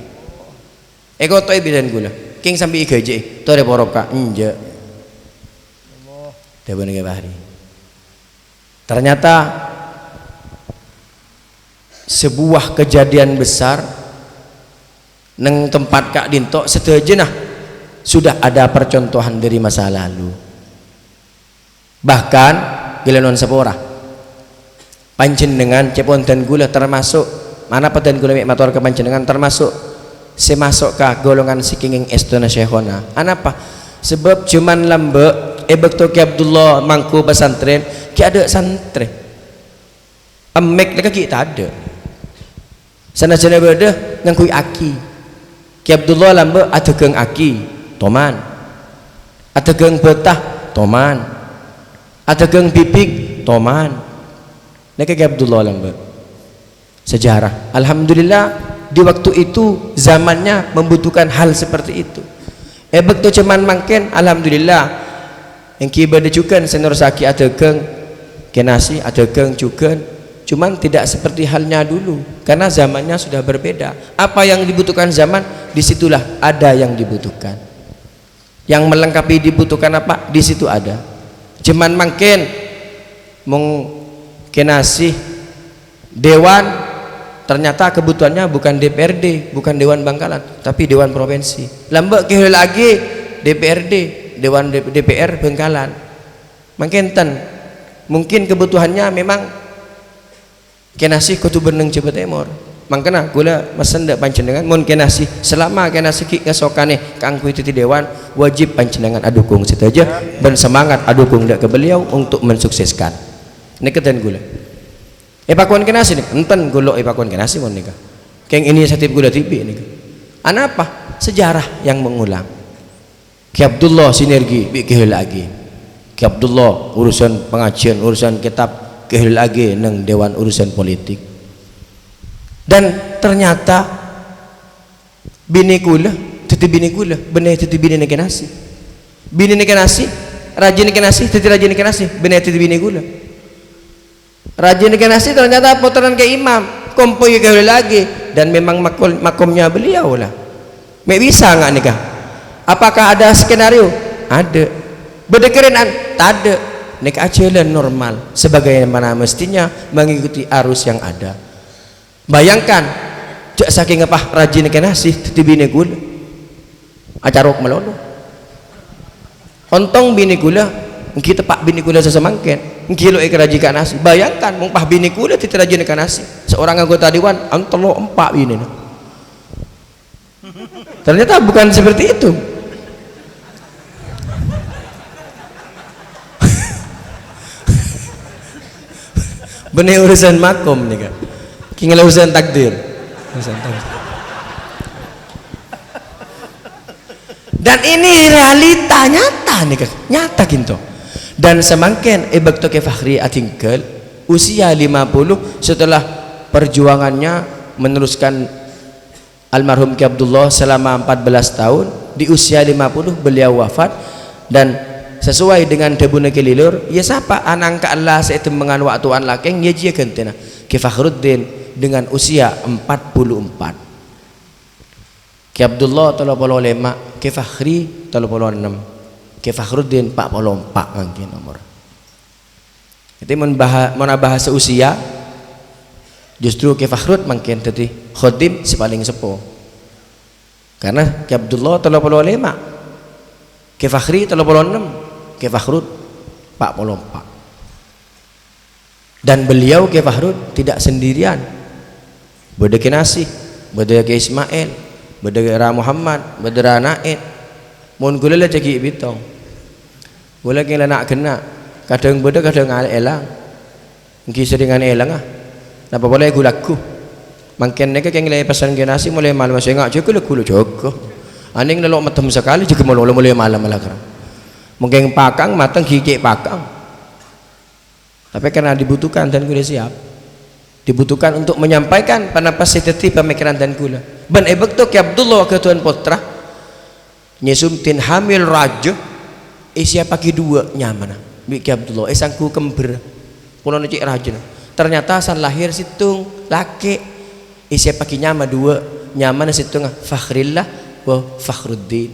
eko toy bidan kula king sampai IGJ torop-torop ka injek tu bener ke hari ternyata sebuah kejadian besar neng tempat Kak Dinto setejenah sudah ada percontohan dari masa lalu bahkan gilanon sepora panjenengan ceponten gula termasuk mana peten gula mek matur ke panjenengan termasuk semasuk ke golongan sikinging estona Syekhona anapa sebab cuman lambe bekto Ki Abdullah mangku pesantren ki ada santren emek leka kita ada sana-sana beda ngangkui aki Ki Abdullah lambe ada geng aki toman ada geng betah toman ada geng bibik toman neka Ki Abdullah lambe sejarah alhamdulillah di waktu itu zamannya membutuhkan hal seperti itu bekto cuman mangken alhamdulillah yang kiba decukan senor saki ada geng kenasi ada geng cukan cuman tidak seperti halnya dulu karena zamannya sudah berbeda apa yang dibutuhkan zaman disitulah ada yang dibutuhkan yang melengkapi dibutuhkan apa di situ ada cuman mungkin kenasi dewan ternyata kebutuhannya bukan DPRD bukan Dewan Bangkalan tapi Dewan Provinsi lambek kehil lagi DPRD Dewan DPR Bangkalan mungkin kebutuhannya memang kenasi kutu beneng Jawa Timur mangkana gula mesen dak panjenengan mun kenasi selama kenasi ki ngesokane kangku itu dewan wajib panjenengan adukung saja dan semangat adukung dak ke beliau untuk mensukseskan niketan gula pakon kenasi nih enten gula pakon kenasi mun nika keng inisiatif gula TV nika anapa sejarah yang mengulang Ki Abdullah sinergi bikih lagi Ki Abdullah urusan pengajian urusan kitab kehil lagi neng dewan urusan politik dan ternyata bini kula titi bini kula bener titi bini neke nasi rajin neke nasi titi rajin neke nasi bener titi bini kula rajin neke nasi ternyata putaran ke imam kompoi kehil lagi dan memang makomnya beliau lah mek bisa nggak nikah apakah ada skenario ada berdekeran tak ada nek ajalan normal sebagaimana mestinya mengikuti arus yang ada bayangkan jak saking apa rajin ke nasi titibine gula acarok melono ontong bini gula kita pak bini gula sesemangken kilo rajin ke nasi bayangkan mumpah bini gula titi rajin ke nasi seorang anggota dewan antelo 4 bini ternyata bukan seperti itu benih urusan makom nih kan tinggal urusan takdir dan ini realita nyata nih kan nyata gitu dan semakin bakto ke Fakhri atingkel usia 50 setelah perjuangannya meneruskan almarhum Ki Abdullah selama 14 tahun di usia 50 beliau wafat dan sesuai dengan debuna kelilur ya siapa anang ka Allah seitu mengan waktuan lakeng ya jia gentena Ki Fakhruddin dengan usia 44 Ki Abdullah 35 Ki Fakhri 36 Ki Fakhruddin 44 mungkin nomor itu bahasa usia justru Ki Fakhrud mungkin tadi khodim si paling sepuh karena Ki Abdullah 35 Ki Fakhri 36 Ki Fakhrud 44 dan beliau Ki Fakhrud tidak sendirian beda Ki Nasih beda Ki Ismail beda Ki Ra Muhammad beda Ra Naid mun gula la ceki bitong gula ki nak kena kadang beda kadang elang ngki seringan elang napa boleh gulaku mangken neka keng le pesan Ki Nasih mulai malam saya ngak jeko lu joko aning nelok matem sekali juga mulai malam malakra mungkin pakang matang gigik pakang tapi karena dibutuhkan dan kuda siap dibutuhkan untuk menyampaikan panapas seteti pemikiran dan kula ban ebek to Ki Abdullah ke tuan putra nyesumtin hamil raja siapa ki dua nyamana bi Ki Abdullah sangku kember pulau cik raja ternyata san lahir situng laki siapa ki nyama dua nyaman situng Fakhrillah wa Fakhruddin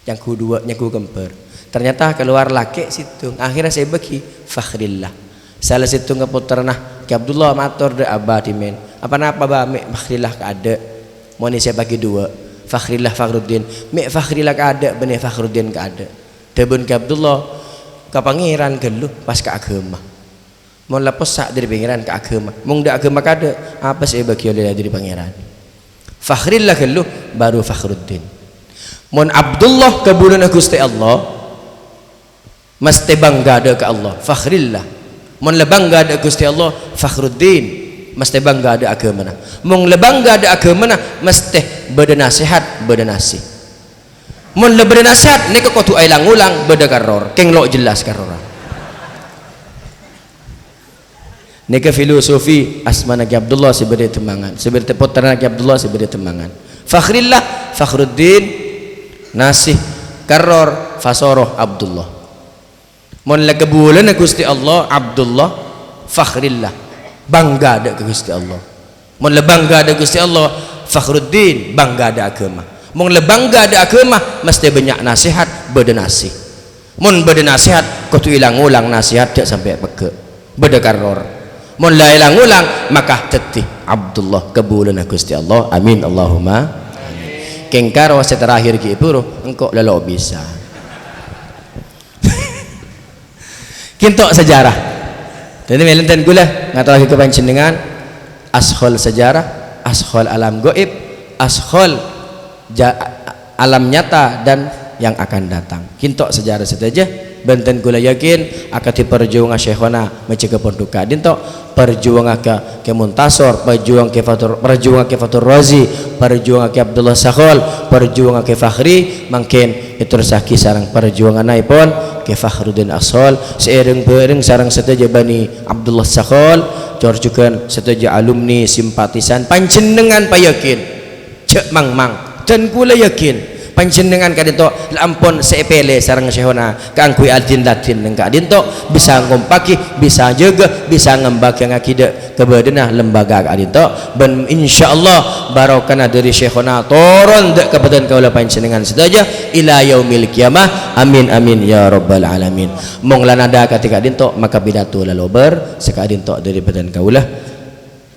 yang kedua nyaku kember ternyata keluar laki situng akhirnya saya bagi Fakhrillah salah situng putrana Ki Abdullah matur de abadi men apa-apa ba me Fakhrillah ka ada mau ni saya bagi dua Fakhrillah Fakhruddin me Fakhrillah ka ada benih Fakhruddin ka ada debun Ki Abdullah ka pangeran geluh pas ka agama mau lepas sak dari pangeran ke agama mung da agama ka ada apa saya bagi oleh dari pangeran Fakhrillah geluh baru Fakhruddin mun Abdullah kebulan Gusti Allah mesti bangga ada ke Allah Fakhrillah mun lebangga ada Gusti Allah Fakhruddin mesti bangga ada agama na mung lebangga ada agama na mesti beda nasihat beda nasih mun lebeda nasihat ni kau tu ailang ulang beda karor keng lo jelas karoran ni ke filosofi asmana Ki Abdullah seberi temangan seberi putra Ki Abdullah seberi temangan Fakhrillah Fakhruddin nasih karor fasoroh Abdullah mun la kebulan Gusti Allah Abdullah Fakhrillah bangga ada ke Gusti Allah mun la bangga ada Gusti Allah Fakhruddin bangga ada agama mun la bangga ada agama mesti banyak nasihat beda nasih mun beda nasihat kau tu ilang ulang nasihat dak sampai peke beda karor mun la ilang ulang maka tetih Abdullah kebulan Gusti Allah amin Allahumma amin kengkar wasa terakhir ki puro engkau lalu bisa kintok sejarah jadi melantan gula ngata lagi kepanjenengan ashol sejarah ashol alam goib ashol alam nyata dan yang akan datang kintok sejarah saja benten gula yakin akan diperjuang syekhona mencegah ponduka dintok perjuang ke Muntasor perjuang ke Fatur Razi perjuang ke Abdullah Sakhol perjuang ke Fakhri mungkin itu saki sarang perjuangan naipun ke Fakhruddin Ashol seiring bereng sarang setuju Bani Abdullah Sakhol jorjukan setuju alumni simpatisan panjenengan payakin cek mang dan kula yakin panjenengan kadito lampun sepele sarang syekhona kangkui aldin latin neng kadito bisa ngompaki bisa jaga bisa ngembak yang akidah kebedenah lembaga kadito ben insyaallah barokana dari syekhona turun dek kebetulan kaula panjenengan sedaja ila yaumil kiamah amin amin ya rabbal alamin mong lanada ketika dinto maka pidato lalober sekadinto dari badan kaula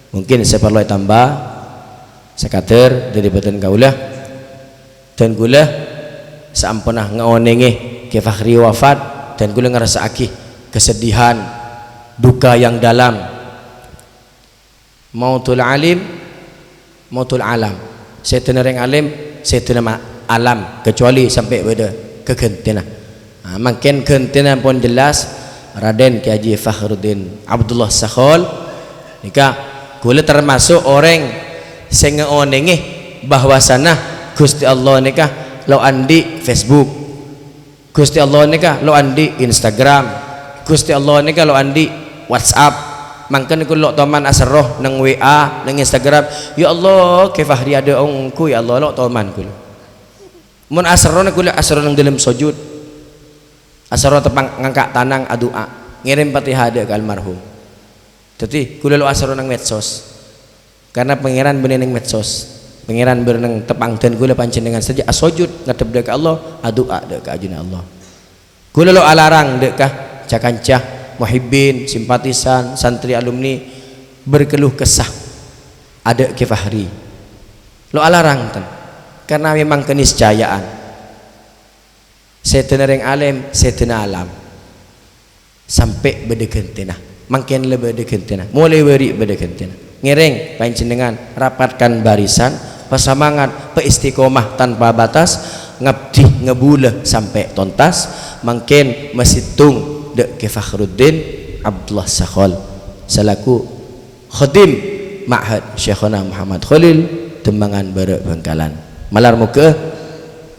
mungkin saya perlu tambah sekater dari badan kaula dan gula sampunah ngaonenge Ki Fakhri wafat dan gula ngerasa aki kesedihan duka yang dalam mautul alim mautul alam saya tenereng alim saya tenama alam kecuali sampai beda kegentena makin gentena pun jelas Raden Ki Haji Fakhruddin Abdullah Sakhol nika kula termasuk orang sing ngeonenge bahwasana Gusti Allah nika lo andi Facebook, Gusti Allah nika lo andi Instagram, Gusti Allah nika lo andi WhatsApp. Mangken kula toman asroh nang WA nang Instagram, ya Allah ke Fahri ada ongku ya Allah lo toman kula. Mun asroh kula asroh nang dalam sujud, asroh tepang ngangkat tanang adua ngirim Fatihah ke almarhum. Jadi kula lo asroh nang medsos karena pangeran bener nang medsos, pangeran bener nang tepang dan kula panjenengan saja asujud ngadep dek Allah adua dek ka ajuna Allah. Kula lo alarang dek kah cakancah muhibbin simpatisan santri alumni berkeluh kesah ada Ki Fahri lo alarang ten karena memang keniscayaan setena reng alim setena alam sampai bedekentina makin lebih bedekentina mulai beri bedekentina ngereng panjenengan rapatkan barisan pesamangan peistiqomah tanpa batas ngabdi ngebula sampai tuntas makin mesitung Dek Ki Fakhruddin Abdullah Sakhol selaku khadim Ma'had Syekhona Muhammad Khalil Tembangan Barak Bangkalan malar muka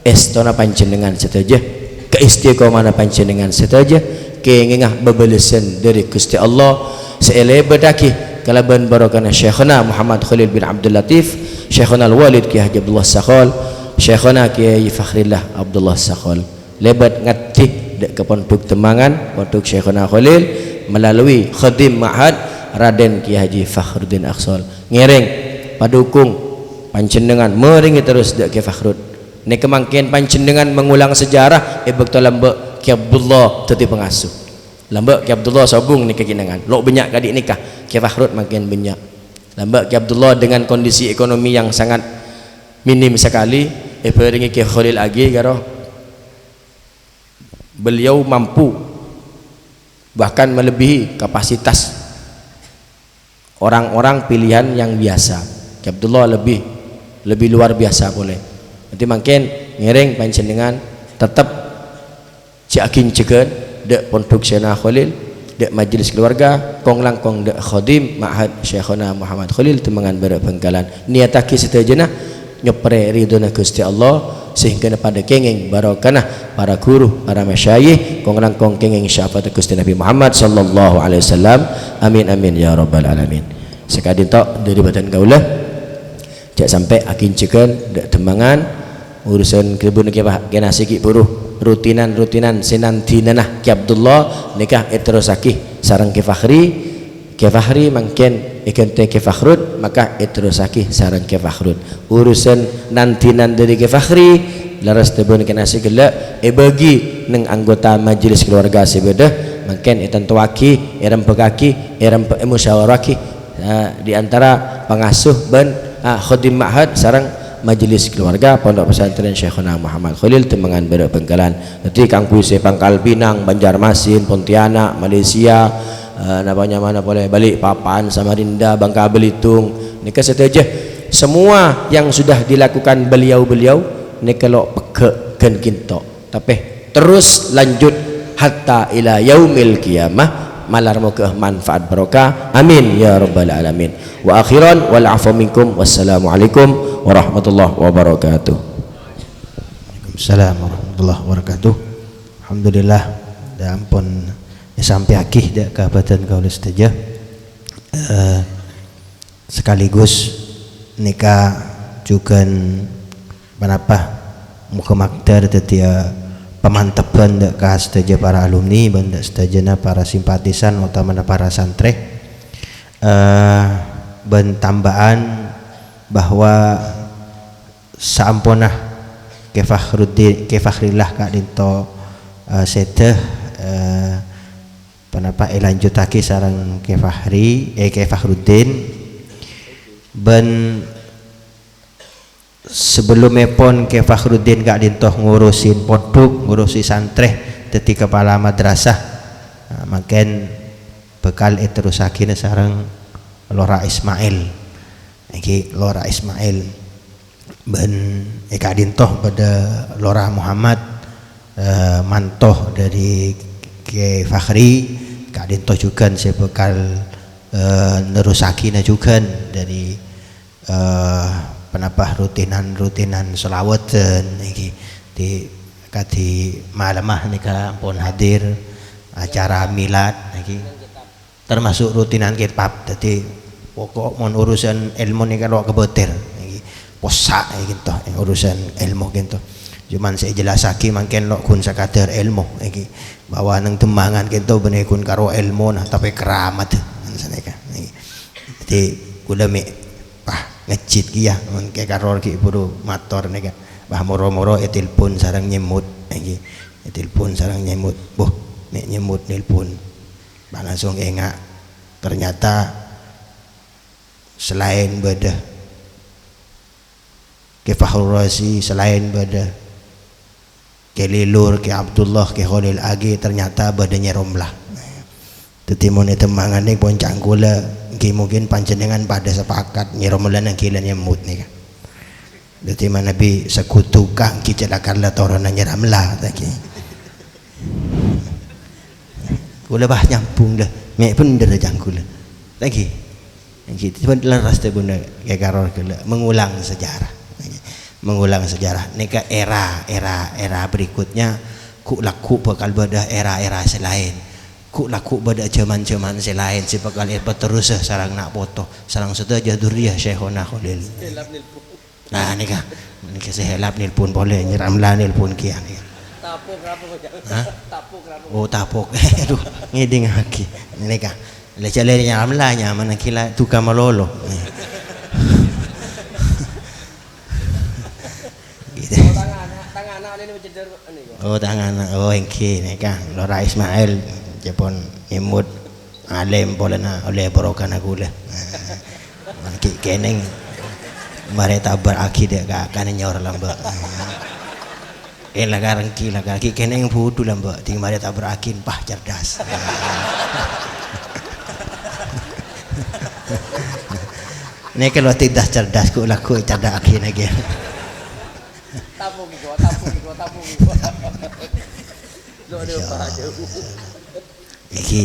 estona panjenengan setaja keistiqomana panjenengan setaja kengengah bebelesan dari Gusti Allah seelai bedaki kalaban barakana Syekhona Muhammad Khalil bin Abdul Latif Syekhona Al-Walid Ki Haji Abdullah Sakhol Syekhona Ki Fakhrillah Abdullah Sakhol lebat ngati ke pondok Tembangan pondok Syekhona Khalil melalui khadim Ma'had Raden Ki Haji Fakhruddin Aksol ngereng padukung panjenengan meringi terus Dek Ki Fakhrud ini kemangkian panjenengan mengulang sejarah bekto lambek Ki Abdullah teti pengasuh lambek Ki Abdullah sobung ni kekinangan lo banyak kadik nikah Ki Fakhrud makin banyak lambek Ki Abdullah dengan kondisi ekonomi yang sangat minim sekali beringi Ki Khalil lagi karo beliau mampu bahkan melebihi kapasitas orang-orang pilihan yang biasa. Ki Abdullah lebih luar biasa boleh. Nanti makin ngereng panjenengan tetap ciakin cekeun dek pondok Syekhona Khalil dek majelis keluarga kong langkong dek khadim Ma'had Syekhona Muhammad Khalil Tembangan Barak Bangkalan niataki setajana nyopre ridona Gusti Allah sehingga pada kenging barokana para guru para masyayikh kong langkong kenging syafaat Gusti Nabi Muhammad sallallahu alaihi wasallam amin amin ya rabbal alamin. Sekadin tok dari badan kaula jak sampai akin cekeun dek Tembangan urusan kebun kena sikit buruh rutinan senantinanah Ki Abdullah nikah terusaki sareng Ki Fahri mungkin ikan Ki Fakhrud maka terusaki sareng Ki Fakhrud urusan nantinan dari Ki Fahri laras tebun kena sigela bagi neng anggota majelis keluarga sebedah mungkin tentuaki eram pegaki eram musyawaraki di antara pengasuh ban khadim Ma'had sareng majelis keluarga pondok pesantren Syekhona Muhammad Khalil Tembangan Barak Bangkalan nanti Kangkuise Pangkal Pinang Banjarmasin Pontianak Malaysia namanya mana boleh balik Papan Samarinda Bangka Belitung nikah setuju semua yang sudah dilakukan beliau ini kalau pekekan kinto tapi terus lanjut hatta ila yaumil qiyamah malar muka manfaat barokah amin ya rabbal alamin wa akhiran wal afu minkum wassalamualaikum warahmatullahi wabarakatuh. Waalaikumsalam warahmatullahi wabarakatuh. Alhamdulillah dah ampun sampai akhir dak kabupaten kaula saja sekaligus nikah juga kenapa muka maktar tetia pemantapan dak ka saja para alumni banda saja para simpatisan utamanya para santri ben tambahan bahwa saampunah Ki Fakhrillah Kak Dinto seteh penapa lanjutake sareng Ki Fakhruddin ben sebelumnya pun Ki Fakhruddin Kak Dinto ngurusin pondok ngurusi santri dadi kepala madrasah makin bekal terusake sareng Lora Ismail iki Lora Ismail ben Kak Dinto pada Lora Muhammad mantoh dari Ki Fakhri Kak Dinto juga saya bakal nerusakina juga dari penapa rutinan selawatan iki di malamah nika pun hadir acara milad iki termasuk rutinan kitab. Jadi pokok mon urusan ilmu nika lo kebetir iki posak gitu urusan ilmu gitu. Cuman saya jelasaki mungkin lo kun sakadar ilmu iki bahwa nang tembangan gitu bener kun karo ilmu nah tapi keramat saneka. Jadi kula mi ngecit kia ke karor ki buru motor nika bah moro-moro telepon sarang nyemut iki telepon sarang nyemut boh nek nyemut nelpon bah langsung enggak ternyata selain badah ke Fahrul Razi selain badah ke Lilur ke Abdullah ke Khalil Agi ternyata badannya Romlah tetimone tembangan ning poncang kula mungkin panjenengan pada sepakat nyiromelan yang kila nyemut nih kan. Jadi mana Nabi sekutu kang kita lakarlah torona nyiramlah tadi. Kula bah nyampung dah, mek pun dah jangkula. Lagi, kita pun leras tu bunda kayak karor kula mengulang sejarah, mengulang sejarah. Nika era berikutnya ku laku bakal beda era selain. Ku laku pada zaman-zaman selain si bakal terus sarang nak foto sarang saja duriah Syekhona Khalil. Nah ni kah saya helap nilpun boleh nyiramlah nilpun kian ni. Tapuk berapa saja? Tapuk berapa? Oh tapuk. Aduh ngiding haki. Ni kah lecale nyiramlah nya mana kila tukang malolo. Gitu. Oh tangan oh engke ni kah Lora Ismail Jepun imut alim bolana oleh barokana gula. Ki keneng mare tabar akid ka kan nyor lamba. Lagarang ki keneng fudu lamba ting mare tabar akin pah cerdas. Nek kalau tidak cerdas ku laku cerdas akin lagi. Tapung gua. Iki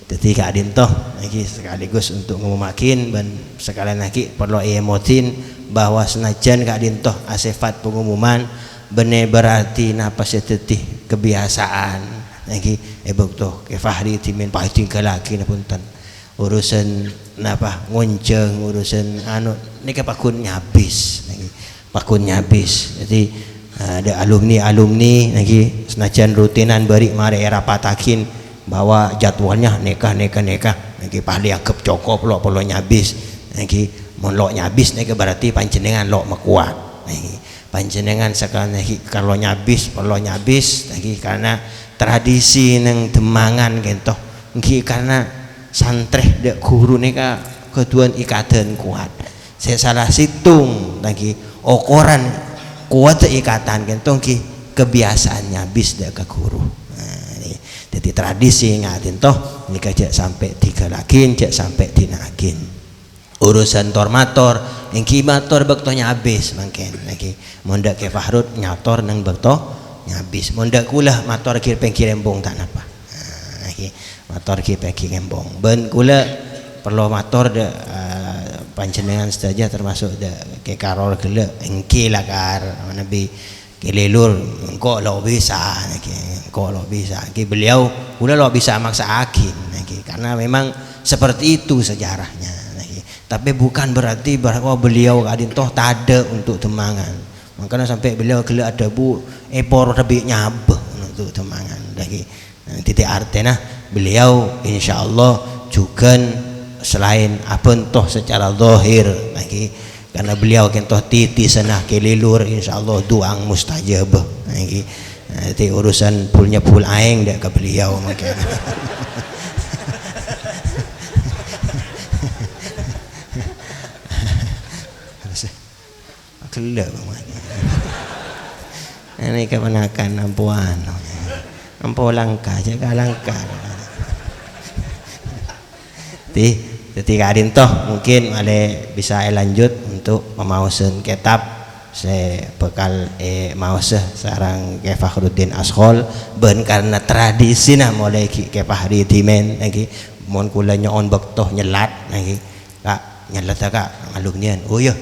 jadi Kak Dinto iki sekaligus untuk ngumumakin dan sekalian lagi perlu emotin bahwa senajan Kak Dinto asifat pengumuman bener berarti napa seteti kebiasaan lagi betul ke Fahri timin pasti lagi punten urusan napa ngonceng urusan anu ini ke pakunnya habis lagi pakunnya habis jadi ada alumni lagi senajan rutinan beri mari era patakin bahwa jadwalnya nikah lagi pahli akep cokop lo polo nyabis lagi mon lo nyabis nek berarti panjenengan lo makuat lagi panjenengan sekarang lagi kalau nyabis polo nyabis lagi karena tradisi neng demangan gitu lagi karena santreh dek guru neka keduan ikatan kuat saya salah situng lagi ukuran kuat ikatan gitu lagi kebiasaan nyabis dek ke guru. Jadi tradisi ngatin toh nikah jak sampai 3 lakin jak sampai dinakin urusan tormator yang kimator bektonya habis mungkin lagi mondak ke Fahrud nyator nang bekto habis mondak kula mator kir pengki rembong tak napa lagi mator kir pengki rembong ben kula perlu mator de panjenengan saja termasuk de ke karor gele engki lakar nabi kelelur engkau lo bisa beliau udah lo bisa maksa akin karena memang seperti itu sejarahnya tapi bukan berarti bahwa beliau kadin toh tada untuk temangan makanya sampai beliau kelak ada bu epor lebih nyabeh untuk temangan lagi titik artinya beliau insyaallah juga selain apa toh secara zahir lagi karena beliau kentoh titi senah kelilur insyaallah duang mustajab lagi nanti urusan pulnya pul aing dek ke beliau mungkin kelak ini kemenakan ampuan ampuh langkah jaga langkah jadi Kak Dinto mungkin ada bisa lanjut untuk memausan kitab saya bekal mau sarang ke Fakhruddin Ashol ben karena tradisi nah mulai ke Fahri Timen lagi mon kula nyon bektoh nyelat lagi kak nyelat kak ngalungnian oh ya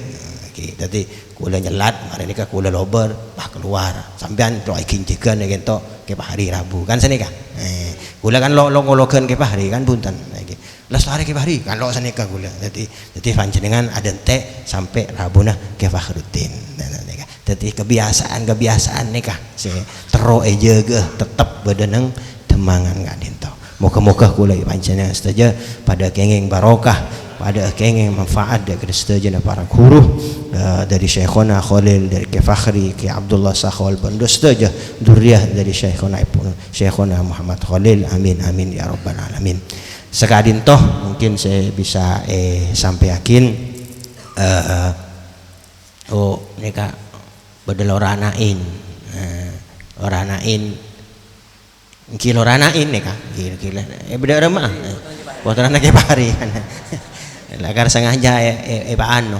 tadi kula nyelat mari nika kula lober keluar sampean doa kincekeun gitu ke Fahri Rabu kan senika kula kan lo ngolokeun ke Fahri kan punten lagi lestari ke Fahri kan lo senika kula jadi panjenengan ada ente sampai Rabuna ke Fakhruddin jadi kebiasaan nih kah si tero jaga tetap badanang temangan nggak dinto moga-moga kula panjenengan saja pada kenging barokah pada kenging manfaat dari setuju para guru dari Syekhona Khalil dari Ki Fakhri Ki Abdullah Sakhol bandu saja duriyah dari Syekhona Muhammad Khalil amin amin ya rabbal alamin sekadin toh mungkin saya bisa sampai yakin mereka badal oranain kiloranain nih kak gila beda remah buat anak Fahri kan lagar sengaja paan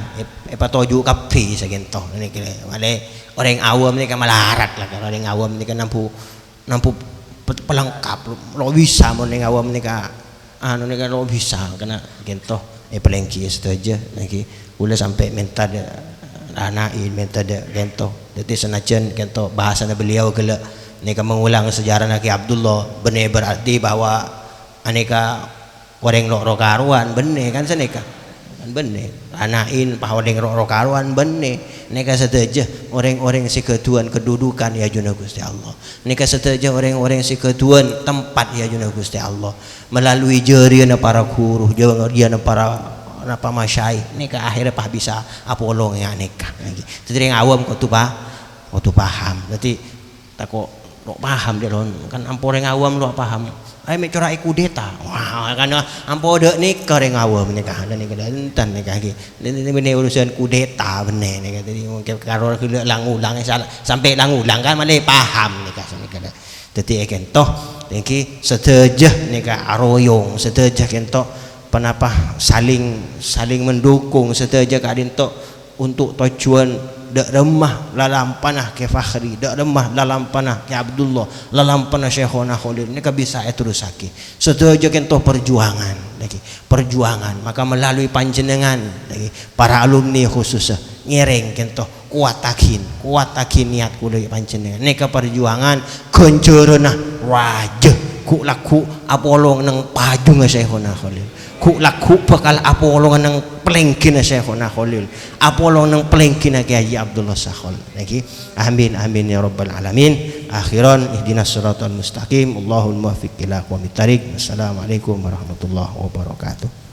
patoju kapi segentoh ini kira wale orang awam nih kan malarat lah kan orang awam nih kan nampu pelengkap lo bisa mau orang awam nih kan anu nih kan lo bisa karena gentoh pelengki saja lagi udah sampai minta anain minta de gento jadi senajan gento bahasana beliau gela nika mengulang sejarah Ki Abdullah benih berarti bahwa aneka goreng rok karuan benih kan senika kan benih anain bahwa goreng rok karuan benih nika seteja orang-orang si ketuan kedudukan ya juna Gusti Allah nika seteja orang-orang si ketuan tempat ya juna Gusti Allah melalui jariana para guru jariana para apa masyai nikah akhirnya pah bisa apolong ya nikah lagi jadi yang awam kau tuh paham nanti tak kok paham dia lon kan ampor yang awam lo paham ay mencora kudeta wah kan ampor dek nikah yang awam nikah dan nikah dan nikah lagi ini bener urusan kudeta bener nikah jadi mungkin kalau kita langulang sampai langulang kan mana paham nikah nikah jadi kentoh tinggi setejah nikah aroyong setejah kentoh penapa saling mendukung seteja kadin to untuk tujuan dak remah lalam panah ke Fakhri dak remah lalam panah ke Abdullah lalam panah Syekhona Khalil ini bisa terusake seteja kento perjuangan lagi perjuangan maka melalui panjenengan lagi para alumni khususnya ngereng kento kuatakin niat kula panjenengan nika perjuangan koncorona wajah ku laku apolong nang pajung Syekhona Khalil ku laku bakal apolong nang pelengkin Syekhona Khalil apolong nang pelengkin Kiai Abdullah Sakhol lagi amin amin ya rabbal alamin akhiran ihdinas siratal mustaqim Allahul muwaffiq ila aqwamit thariq assalamualaikum warahmatullahi wabarakatuh.